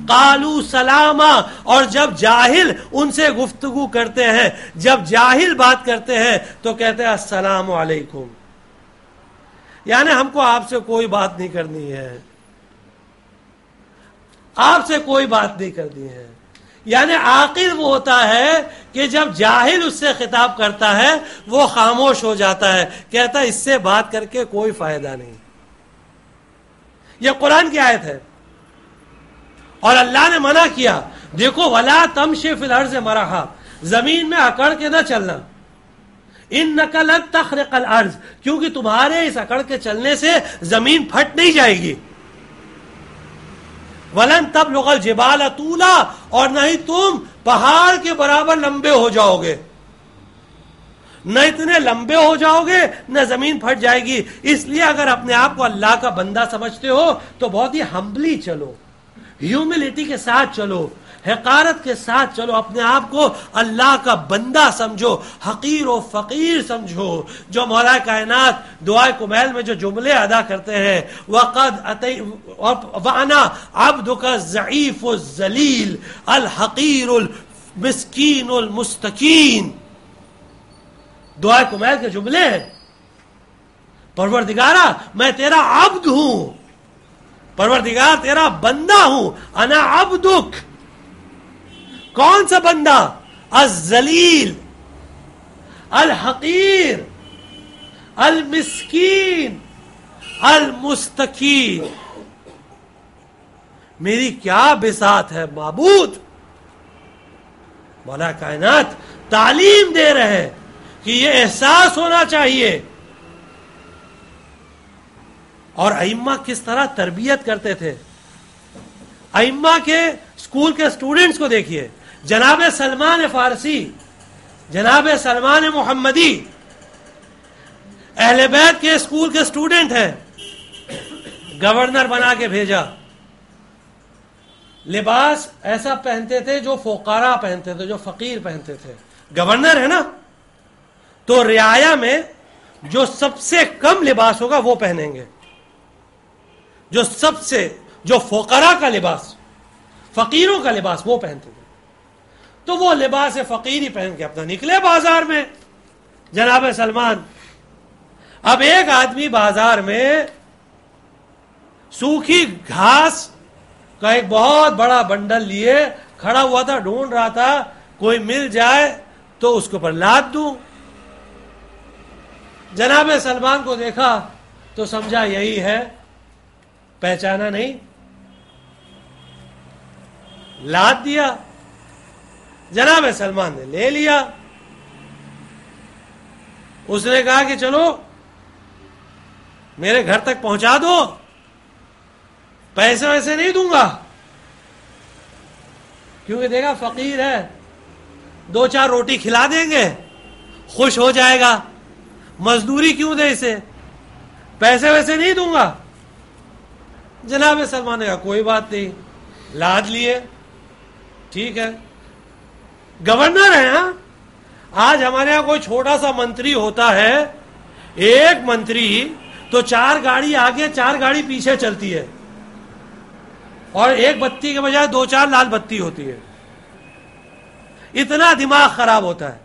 قَالُوا سَلَامًا. اور جب جاہل ان سے گفتگو کرتے ہیں، جب جاہل بات کرتے ہیں تو کہتے ہیں السلام علیکم. یعنی ہم کو آپ سے کوئی بات نہیں کرنی ہے، آپ سے کوئی بات نہیں کرنی ہے. یعنی عاقل وہ ہوتا ہے کہ جب جاہل اس سے خطاب کرتا ہے وہ خاموش ہو جاتا ہے، کہتا ہے اس سے بات کر کے کوئی فائدہ نہیں. یہ قرآن کی آیت ہے. اور اللہ نے منع کیا، دیکھو وَلَا تَمْشِ فِي الْأَرْضِ مَرَحًا، زمین میں اکڑ کے نہ چلنا. إِنَّكَ لَن تَخْرِقَ الْأَرْض، کیونکہ تمہارے اس اکڑ کے چلنے سے زمین پھٹ نہیں جائے گی. وَلَن تَبْلُغَ الْجِبَالَ طُولًا، اور نہ ہی تم پہاڑ کے برابر لمبے ہو جاؤ گے، نہ اتنے لمبے ہو جاؤ گے نہ زمین پھٹ جائے گی. اس لیے اگر اپنے آپ کو اللہ کا بندہ سمجھتے ہو تو بہت ہی ہمبلی چلو، ہیوملٹی کے ساتھ چلو، حقارت کے ساتھ چلو، اپنے آپ کو اللہ کا بندہ سمجھو، حقیر و فقیر سمجھو. جو مولا کائنات دعائے کمیل میں جو جملے ادا کرتے ہیں، وَأَنَا عَبْدُكَ الضَّعِيفُ الذَّلِيلُ الْحَقِيرُ الْمِسْكِينُ الْمُسْتَكِينُ، دعائے کمیل کے جملے ہیں. پروردگارا میں تیرا عبد ہوں، پروردگار تیرا بندہ ہوں. انا عبدک، کون سا بندہ؟ الذلیل، الحقیر، المسکین، المستکین. میری کیا بساط ہے معبود. مولا کائنات تعلیم دے رہے ہیں کہ یہ احساس ہونا چاہیے. اور ائمہ کس طرح تربیت کرتے تھے. ائمہ کے اسکول کے اسٹوڈنٹس کو دیکھیے. جناب سلمان فارسی، جناب سلمان محمدی اہل بیت کے اسکول کے اسٹوڈنٹ ہیں، گورنر بنا کے بھیجا. لباس ایسا پہنتے تھے جو فقراء پہنتے تھے، جو فقیر پہنتے تھے. گورنر ہے نا، تو رعایا میں جو سب سے کم لباس ہوگا وہ پہنیں گے، جو فقراء کا لباس، فقیروں کا لباس وہ پہنتے تھے. تو وہ لباس فقیری پہن کے اپنا نکلے بازار میں جناب سلمان. اب ایک آدمی بازار میں سوکھی گھاس کا ایک بہت بڑا بنڈل لیے کھڑا ہوا تھا، ڈھونڈ رہا تھا کوئی مل جائے تو اس کے اوپر لاد دوں. جناب سلمان کو دیکھا تو سمجھا یہی ہے، پہچانا نہیں، لاد دیا. جناب سلمان نے لے لیا. اس نے کہا کہ چلو میرے گھر تک پہنچا دو، پیسے ویسے نہیں دوں گا، کیونکہ دیکھا فقیر ہے، 2-4 روٹی کھلا دیں گے خوش ہو جائے گا، مزدوری کیوں دے اسے، پیسے ویسے نہیں دوں گا. جناب سلمان نے کہا کوئی بات نہیں، لاد لیے. ٹھیک ہے، گورنر ہے. آج ہمارے یہاں کوئی چھوٹا سا منتری ہوتا ہے، ایک منتری تو 4 گاڑی آگے 4 گاڑی پیچھے چلتی ہے، اور ایک بتی کے بجائے 2-4 لال بتی ہوتی ہے. اتنا دماغ خراب ہوتا ہے،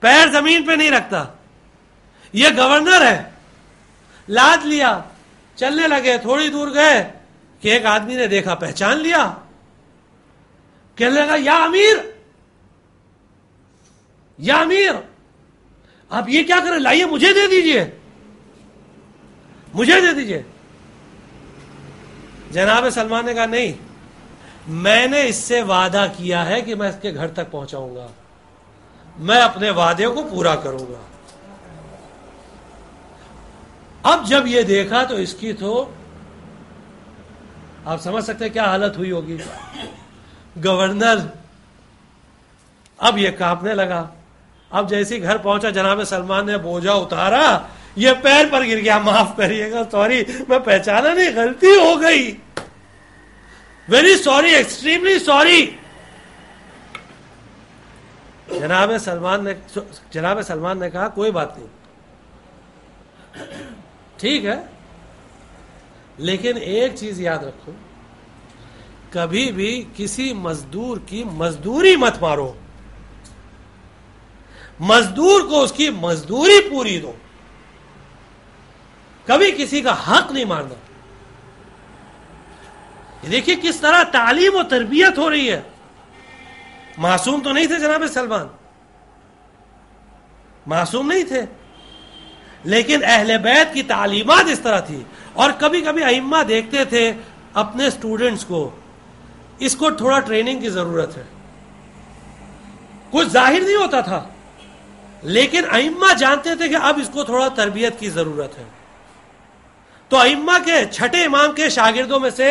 پیر زمین پہ نہیں رکھتا. یہ گورنر ہے، لاد لیا، چلنے لگے. تھوڑی دور گئے کہ ایک آدمی نے دیکھا، پہچان لیا، کہنے لگا یا امیر، یا امیر آپ یہ کیا کریں، لائیے مجھے دے دیجئے، مجھے دے دیجئے. جناب سلمان نے کہا نہیں، میں نے اس سے وعدہ کیا ہے کہ میں اس کے گھر تک پہنچاؤں گا، میں اپنے وعدے کو پورا کروں گا. اب جب یہ دیکھا تو اس کی تو آپ سمجھ سکتے ہیں کیا حالت ہوئی ہوگی. گورنر اب یہ کانپنے لگا. اب جیسے گھر پہنچا، جناب سلمان نے بوجھا اتارا، یہ پیر پر گر گیا. معاف کریے گا، سوری، میں پہچانا نہیں، غلطی ہو گئی، ویری سوری، ایکسٹریملی سوری. جناب سلمان نے کہا کوئی بات نہیں، ٹھیک ہے، لیکن ایک چیز یاد رکھو، کبھی بھی کسی مزدور کی مزدوری مت مارو، مزدور کو اس کی مزدوری پوری دو، کبھی کسی کا حق نہیں مارنا. دیکھیے کس طرح تعلیم و تربیت ہو رہی ہے. معصوم تو نہیں تھے جناب سلمان، معصوم نہیں تھے، لیکن اہل بیت کی تعلیمات اس طرح تھی. اور کبھی کبھی ائمہ دیکھتے تھے اپنے سٹوڈنٹس کو، اس کو تھوڑا ٹریننگ کی ضرورت ہے. کچھ ظاہر نہیں ہوتا تھا، لیکن ائمہ جانتے تھے کہ اب اس کو تھوڑا تربیت کی ضرورت ہے. تو ائمہ کے چھٹے امام کے شاگردوں میں سے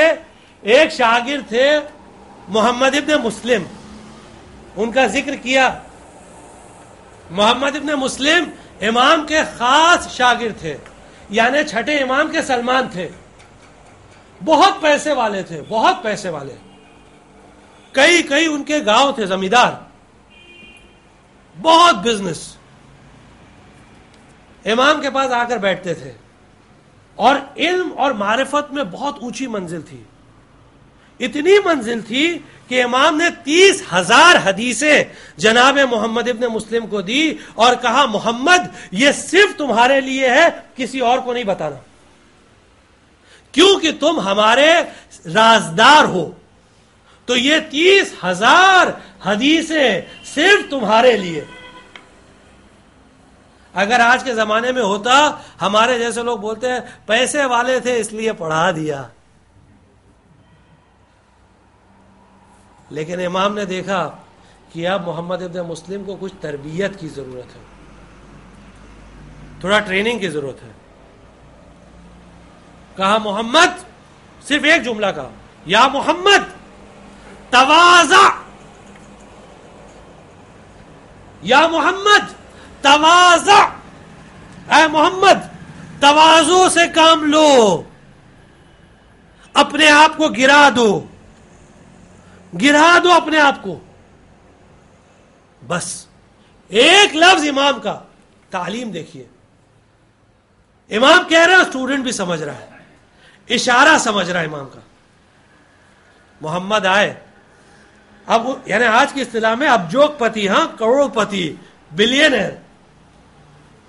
ایک شاگرد تھے محمد ابن مسلم، ان کا ذکر کیا. محمد ابن مسلم امام کے خاص شاگرد تھے، یعنی چھٹے امام کے سلمان تھے. بہت پیسے والے تھے، بہت پیسے والے. کئی ان کے گاؤں تھے، زمیندار، بہت بزنس. امام کے پاس آ کر بیٹھتے تھے اور علم اور معرفت میں بہت اونچی منزل تھی. اتنی منزل تھی کہ امام نے 30,000 حدیثیں جناب محمد ابن مسلم کو دی اور کہا محمد یہ صرف تمہارے لیے ہے، کسی اور کو نہیں بتانا، کیونکہ تم ہمارے رازدار ہو. تو یہ 30,000 حدیثیں صرف تمہارے لیے. اگر آج کے زمانے میں ہوتا، ہمارے جیسے لوگ بولتے ہیں پیسے والے تھے اس لیے پڑھا دیا. لیکن امام نے دیکھا کہ اب محمد ابن مسلم کو کچھ تربیت کی ضرورت ہے، تھوڑا ٹریننگ کی ضرورت ہے. کہا محمد، صرف ایک جملہ کہا، یا محمد تواضع، یا محمد تواضع، اے محمد تواضع سے کام لو، اپنے آپ کو گرا دو، گرا دو اپنے آپ کو. بس ایک لفظ امام کا. تعلیم دیکھیے، امام کہہ رہے ہیں، اسٹوڈنٹ بھی سمجھ رہا ہے، اشارہ سمجھ رہا ہے امام کا. محمد آئے، اب یعنی آج کی اصطلاح میں اب جوک پتی، ہاں کروڑ پتی، بلینئر.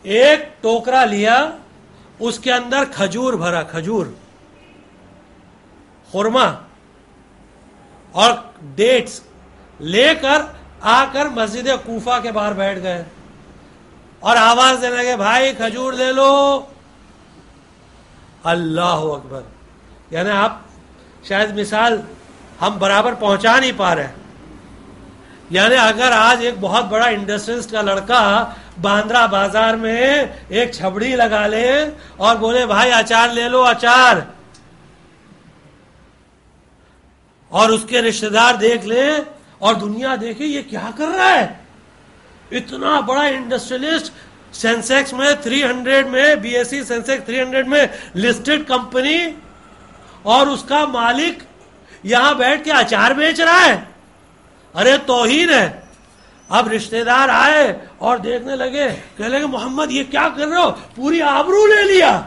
ایک ٹوکرا لیا، اس کے اندر کھجور بھرا، کھجور، خرما اور ڈیٹس لے کر آ کر مسجد کوفہ کے باہر بیٹھ گئے اور آواز دینے لگے بھائی کھجور لے لو. اللہ اکبر. یعنی آپ شاید مثال ہم برابر پہنچا نہیں پا رہے. یعنی اگر آج ایک بہت بڑا انڈسٹریلسٹ کا لڑکا باندرا بازار میں ایک چھبڑی لگا لے اور بولے بھائی اچار لے لو اچار، اور اس کے رشتہ دار دیکھ لیں اور دنیا دیکھے یہ کیا کر رہا ہے. اتنا بڑا انڈسٹریلسٹ، سینسیکس میں 300 میں، بی ایس سی سینسیکس 300 میں لسٹڈ کمپنی، اور اس کا مالک یہاں بیٹھ کے اچار بیچ رہا ہے. ارے توہین ہے. اب رشتہ دار آئے اور دیکھنے لگے، کہنے لگے محمد یہ کیا کر رہے ہو، پوری آبرو لے لیا.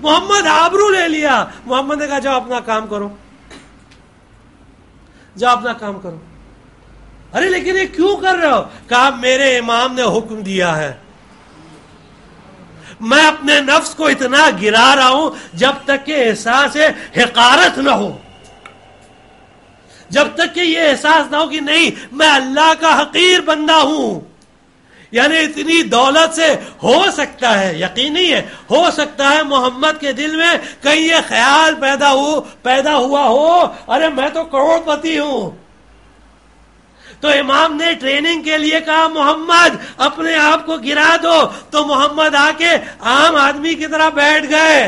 محمد آبرو لے لیا. محمد نے کہا جاؤ اپنا کام کرو، جاؤ اپنا کام کرو. ارے لیکن یہ کیوں کر رہے ہو؟ کہا میرے امام نے حکم دیا ہے، میں اپنے نفس کو اتنا گرا رہا ہوں جب تک کہ احساس حقارت نہ ہو، جب تک کہ یہ احساس نہ ہو کہ نہیں میں اللہ کا حقیر بندہ ہوں. یعنی اتنی دولت سے ہو سکتا ہے، یقین نہیں ہے، ہو سکتا ہے محمد کے دل میں کہیں یہ خیال پیدا ہوا ہو ارے میں تو کروڑ پتی ہوں. تو امام نے ٹریننگ کے لیے کہا محمد اپنے آپ کو گرا دو. تو محمد آ کے عام آدمی کی طرح بیٹھ گئے.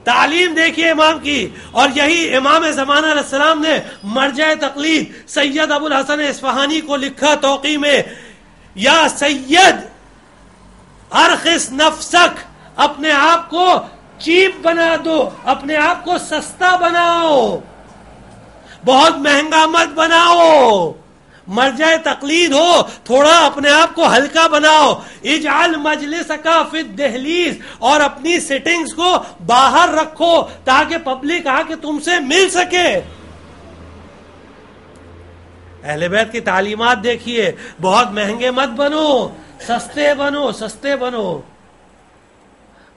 تعلیم دیکھیے امام کی. اور یہی امام زمانہ علیہ السلام نے مرجع تقلید سید ابو الحسن اصفہانی کو لکھا توقیع میں، یا سید ارخص نفسک، اپنے آپ کو چیپ بنا دو، اپنے آپ کو سستا بناؤ، بہت مہنگا مت بناؤ. مرجع تقلید ہو، تھوڑا اپنے آپ کو ہلکا بناؤ. اجعل مجلسک فی الدہلیز، اور اپنی سیٹنگز کو باہر رکھو تاکہ پبلک آ کے تم سے مل سکے. اہل بیت کی تعلیمات دیکھیے، بہت مہنگے مت بنو، سستے بنو، سستے بنو.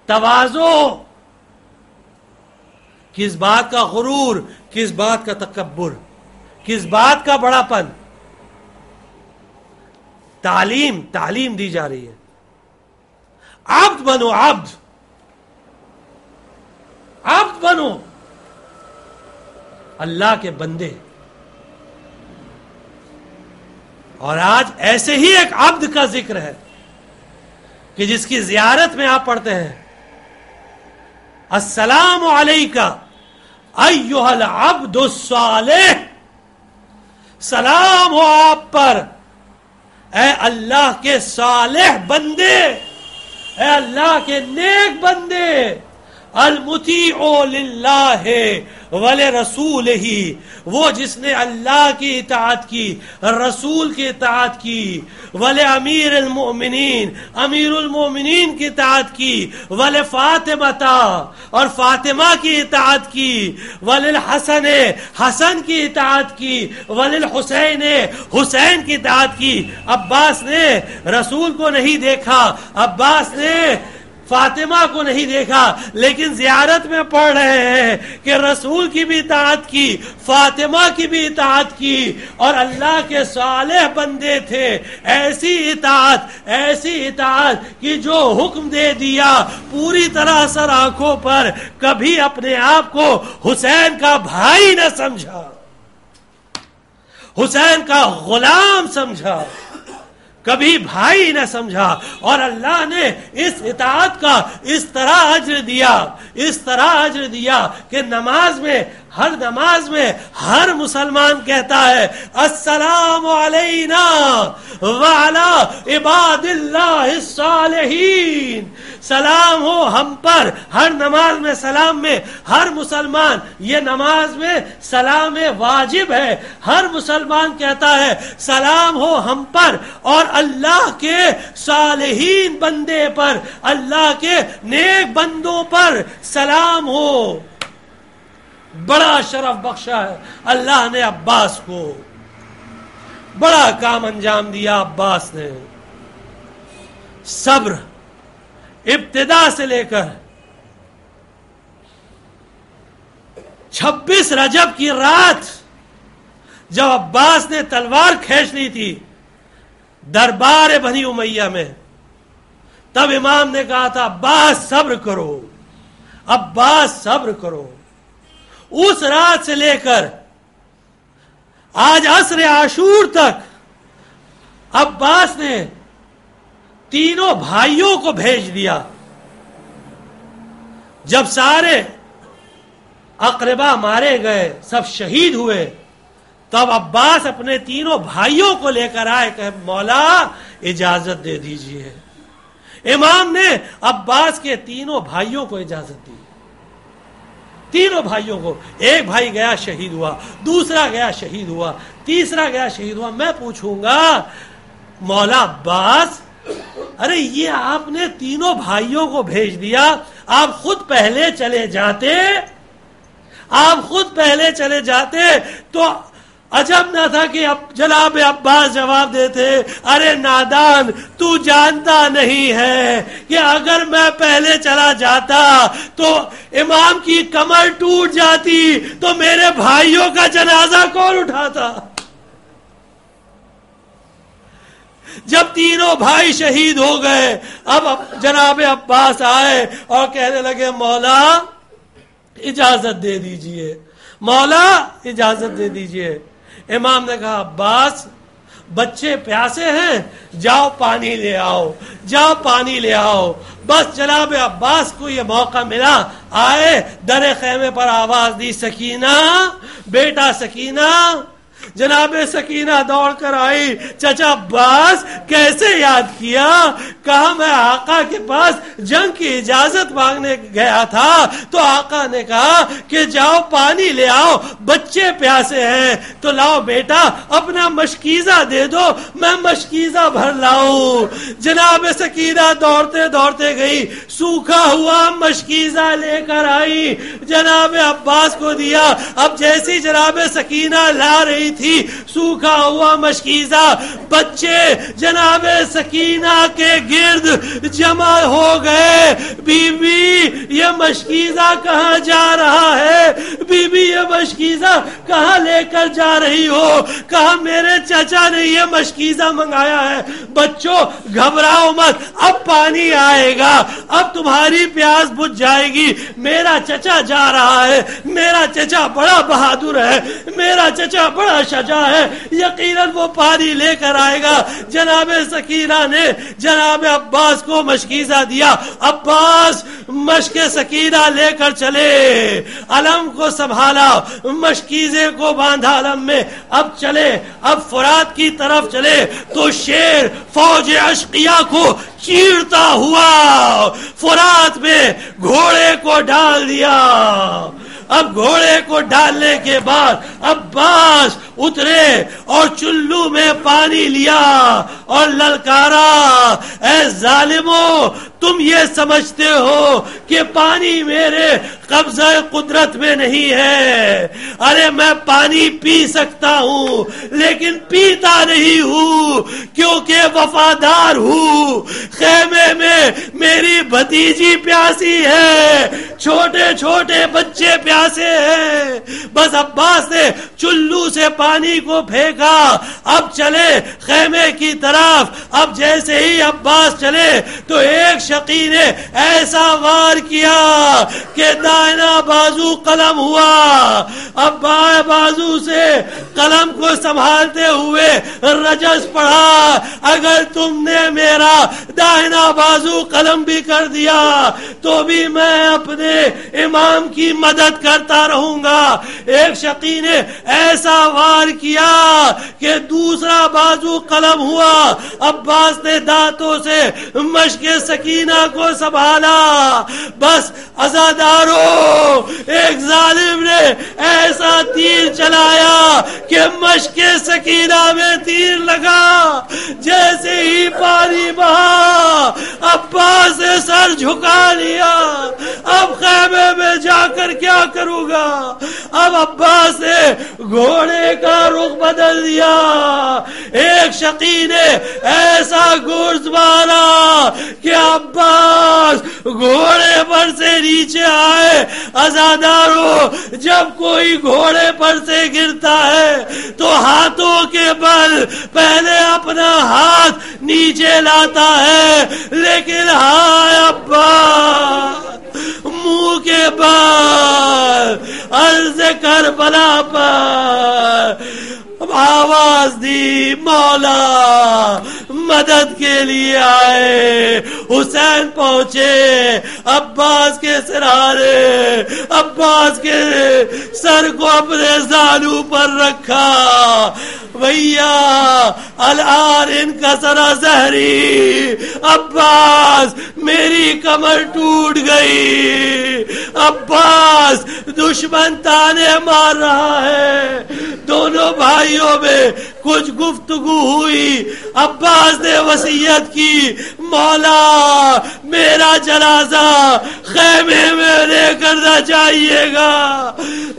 تواضع، کس بات کا غرور، کس بات کا تکبر، کس بات کا بڑا پن. تعلیم دی جا رہی ہے. عبد بنو، عبد بنو، اللہ کے بندے. اور آج ایسے ہی ایک عبد کا ذکر ہے کہ جس کی زیارت میں آپ پڑھتے ہیں السلام علیکہ ایھا العبد الصالح، سلام ہو آپ پر اے اللہ کے صالح بندے، اے اللہ کے نیک بندے، المطیع للہ ولرسولہ، وہ جس نے اللہ کی اطاعت کی، رسول کی اطاعت کی، ولامیر المؤمنین، امیر المؤمنین کی اطاعت کی، ولفاطمہ، اور فاطمہ کی اطاعت کی، وللحسن، حسن کی اطاعت کی، وللحسین، حسین کی اطاعت کی۔ عباس نے رسول کو نہیں دیکھا، عباس نے فاطمہ کو نہیں دیکھا، لیکن زیارت میں پڑھ رہے ہیں کہ رسول کی بھی اطاعت کی، فاطمہ کی بھی اطاعت کی، اور اللہ کے صالح بندے تھے۔ ایسی اطاعت کہ جو حکم دے دیا پوری طرح سر آنکھوں پر، کبھی اپنے آپ کو حسین کا بھائی نہ سمجھا، حسین کا غلام سمجھا، کبھی بھائی نہ سمجھا، اور اللہ نے اس اطاعت کا اس طرح اجر دیا کہ نماز میں، ہر نماز میں ہر مسلمان کہتا ہے السلام علینا وعلی عباد اللہ الصالحین، سلام ہو ہم پر۔ ہر نماز میں سلام میں ہر مسلمان، یہ نماز میں سلام واجب ہے، ہر مسلمان کہتا ہے سلام ہو ہم پر اور اللہ کے صالحین بندے پر، اللہ کے نیک بندوں پر سلام ہو۔ بڑا شرف بخشا ہے اللہ نے عباس کو، بڑا کام انجام دیا عباس نے۔ صبر ابتدا سے لے کر 26 رجب کی رات جب عباس نے تلوار کھینچ لی تھی دربار بنی امیہ میں، تب امام نے کہا تھا عباس صبر کرو، عباس صبر کرو۔ اس رات سے لے کر آج عصر عاشور تک عباس نے تینوں بھائیوں کو بھیج دیا۔ جب سارے اقربا مارے گئے، سب شہید ہوئے، تب عباس اپنے تینوں بھائیوں کو لے کر آئے کہ مولا اجازت دے دیجئے۔ امام نے عباس کے تینوں بھائیوں کو اجازت دی، تینوں بھائیوں کو۔ ایک بھائی گیا شہید ہوا، دوسرا گیا شہید ہوا، تیسرا گیا شہید ہوا۔ میں پوچھوں گا مولا عباس، ارے یہ آپ نے تینوں بھائیوں کو بھیج دیا، آپ خود پہلے چلے جاتے، آپ خود پہلے چلے جاتے تو عجب نہ تھا کہ جناب عباس جواب دیتے ارے نادان، تو جانتا نہیں ہے کہ اگر میں پہلے چلا جاتا تو امام کی کمر ٹوٹ جاتی تو میرے بھائیوں کا جنازہ کون اٹھاتا۔ جب تینوں بھائی شہید ہو گئے، اب جناب عباس آئے اور کہنے لگے مولا اجازت دے دیجئے، مولا اجازت دے دیجئے۔ امام نے کہا عباس بچے پیاسے ہیں، جاؤ پانی لے آؤ، جاؤ پانی لے آؤ۔ بس جناب عباس کو یہ موقع ملا، آئے در خیمے پر آواز دی سکینہ، بیٹا سکینہ۔ جناب سکینہ دوڑ کر آئی، چچا عباس کیسے یاد کیا؟ کہا میں آقا کے پاس جنگ کی اجازت مانگنے گیا تھا تو آقا نے کہا کہ جاؤ پانی لے آؤ، بچے پیاسے ہیں، تو لاؤ بیٹا اپنا مشکیزہ دے دو، میں مشکیزہ بھر لاؤں۔ جناب سکینہ دوڑتے دوڑتے گئی، سوکھا ہوا مشکیزہ لے کر آئی، جناب عباس کو دیا۔ اب جیسی جناب سکینہ لا رہی تھی سوکھا ہوا مشکیزہ، بچے جناب سکینہ کے گرد جمع ہو گئے۔ بی بی یہ مشکیزہ کہاں جا رہا ہے؟ بی بی یہ مشکیزہ کہاں لے کر جا رہی ہو؟ کہا میرے چچا نے یہ مشکیزہ منگایا ہے۔ بچوں گھبراؤ مت، اب پانی آئے گا، اب اب تمہاری پیاس بجھ جائے گی. میرا چچا جا رہا ہے, میرا چچا بڑا بہادر ہے, میرا چچا بڑا شجاع ہے, یقیناً وہ پانی لے کر آئے گا. جناب سکینہ نے جناب عباس کو مشکیزہ دیا. عباس مشک سکینہ لے کر چلے, علم کو سنبھالا, مشکیزے کو باندھا علم میں. اب چلے, اب فرات کی طرف چلے تو شیر فوج اشقیاء کو چیرتا ہوا فرات میں گھوڑے کو ڈال دیا. اب گھوڑے کو ڈالنے کے بعد عباس اترے اور چلو میں پانی لیا اور للکارا, اے ظالمو, تم یہ سمجھتے ہو کہ پانی میرے قبضہ قدرت میں نہیں ہے. ارے میں پانی پی سکتا ہوں لیکن پیتا نہیں ہوں کیونکہ وفادار ہوں. خیمے میں میری بھتیجی پیاسی ہے, چھوٹے چھوٹے بچے پیاسے ہیں. بس عباس نے چلو سے پانی کو پھینکا. اب چلے خیمے کی طرف. اب جیسے ہی عباس چلے تو ایک شقی نے ایسا وار کیا کہ دائنا بازو قلم ہوا. اب بائیں بازو سے قلم کو سنبھالتے ہوئے رجس پڑھا, اگر تم نے میرا دائنا بازو قلم بھی کر دیا تو بھی میں اپنے امام کی مدد کرتا رہوں گا. ایک شقی نے ایسا وار کیا کہ دوسرا بازو قلم ہوا. عباس نے دانتوں سے مشک سکینہ کو سنبھالا. بس عزادارو, ایک ظالم نے ایسا تیر چلایا کہ مشک سکینہ میں تیر لگا. جیسے ہی پانی بہا عباس نے سر جھکا لیا. اب خیمے میں جا کر کیا کروں گا. اب عباس نے گھوڑے کا رخ بدل دیا. ایک شقی نے ایسا گرز مارا کہ عباس گھوڑے پر سے نیچے آئے. عزادارو, جب کوئی گھوڑے پر سے گرتا ہے تو ہاتھوں کے بل پہلے اپنا ہاتھ نیچے لاتا ہے, لیکن ہائے عباس منہ کے بل عرض کربلا پر آواز دی, مولا مدد کے لیے آئے. حسین پہنچے, عباس کے سرارے, عباس کے سر کو اپنے زانو پر رکھا. بھیا الان انکسر ظہری, عباس میری کمر ٹوٹ گئی. عباس دشمن تانے مار رہا ہے. دونوں بھائیوں میں کچھ گفتگو ہوئی. عباس نے وصیت کی, مولا میرا جنازہ خیمے میں لے کر نہ جائیے گا.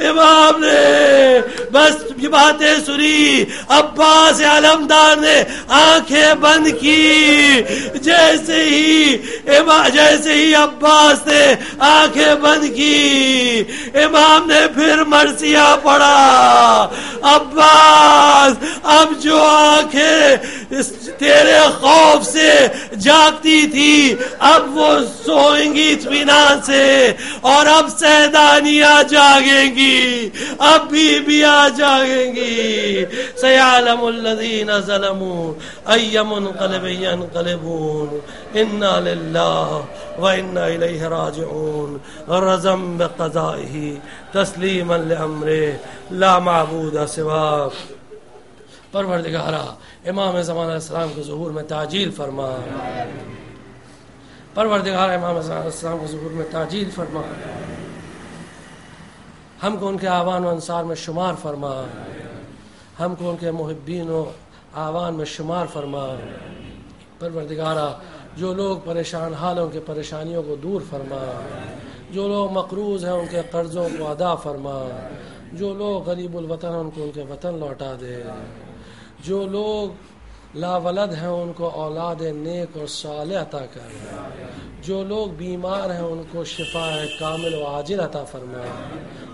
امام نے بس یہ باتیں سنی. عباس علمدار نے آنکھیں بند کی. جیسے ہی عباس نے آنکھیں بند کی, امام نے پھر مرثیہ پڑھا. عباس, اب جو آنکھیں تیرے خوف سے جاگتی تھی اب وہ سوئیں گی اطمینان سے, اور اب سیدانیاں جاگیں گی, اب بیبیاں جاگیں گی. سیعلم الذین ظلموا ای منقلب ینقلبون, انا للہ وَإِنَّا إِلَيْهِ راجعون. رزم بقضائه تسلیما لأمره لا معبود سوا. پروردگارا امام زمان علیہ السلام کے ظہور میں تعجیل فرما. پروردگارا امام زمان علیہ السلام کے ظہور میں تعجیل فرما. ہم کو ان کے آوان و انصار میں شمار فرما. ہم کو ان کے محبین و آوان میں شمار فرما. پروردگارا جو لوگ پریشان حالوں کے پریشانیوں کو دور فرما. جو لوگ مقروض ہیں ان کے قرضوں کو ادا فرما. جو لوگ غریب الوطن ہیں ان کو ان کے وطن لوٹا دے. جو لوگ لا ولد ہیں ان کو اولاد نیک اور صالح عطا کر. جو لوگ بیمار ہیں ان کو شفا کامل و عاجل عطا فرما.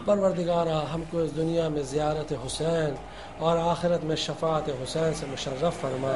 پروردگارا ہم کو اس دنیا میں زیارت حسین اور آخرت میں شفاعت حسین سے مشرف فرما.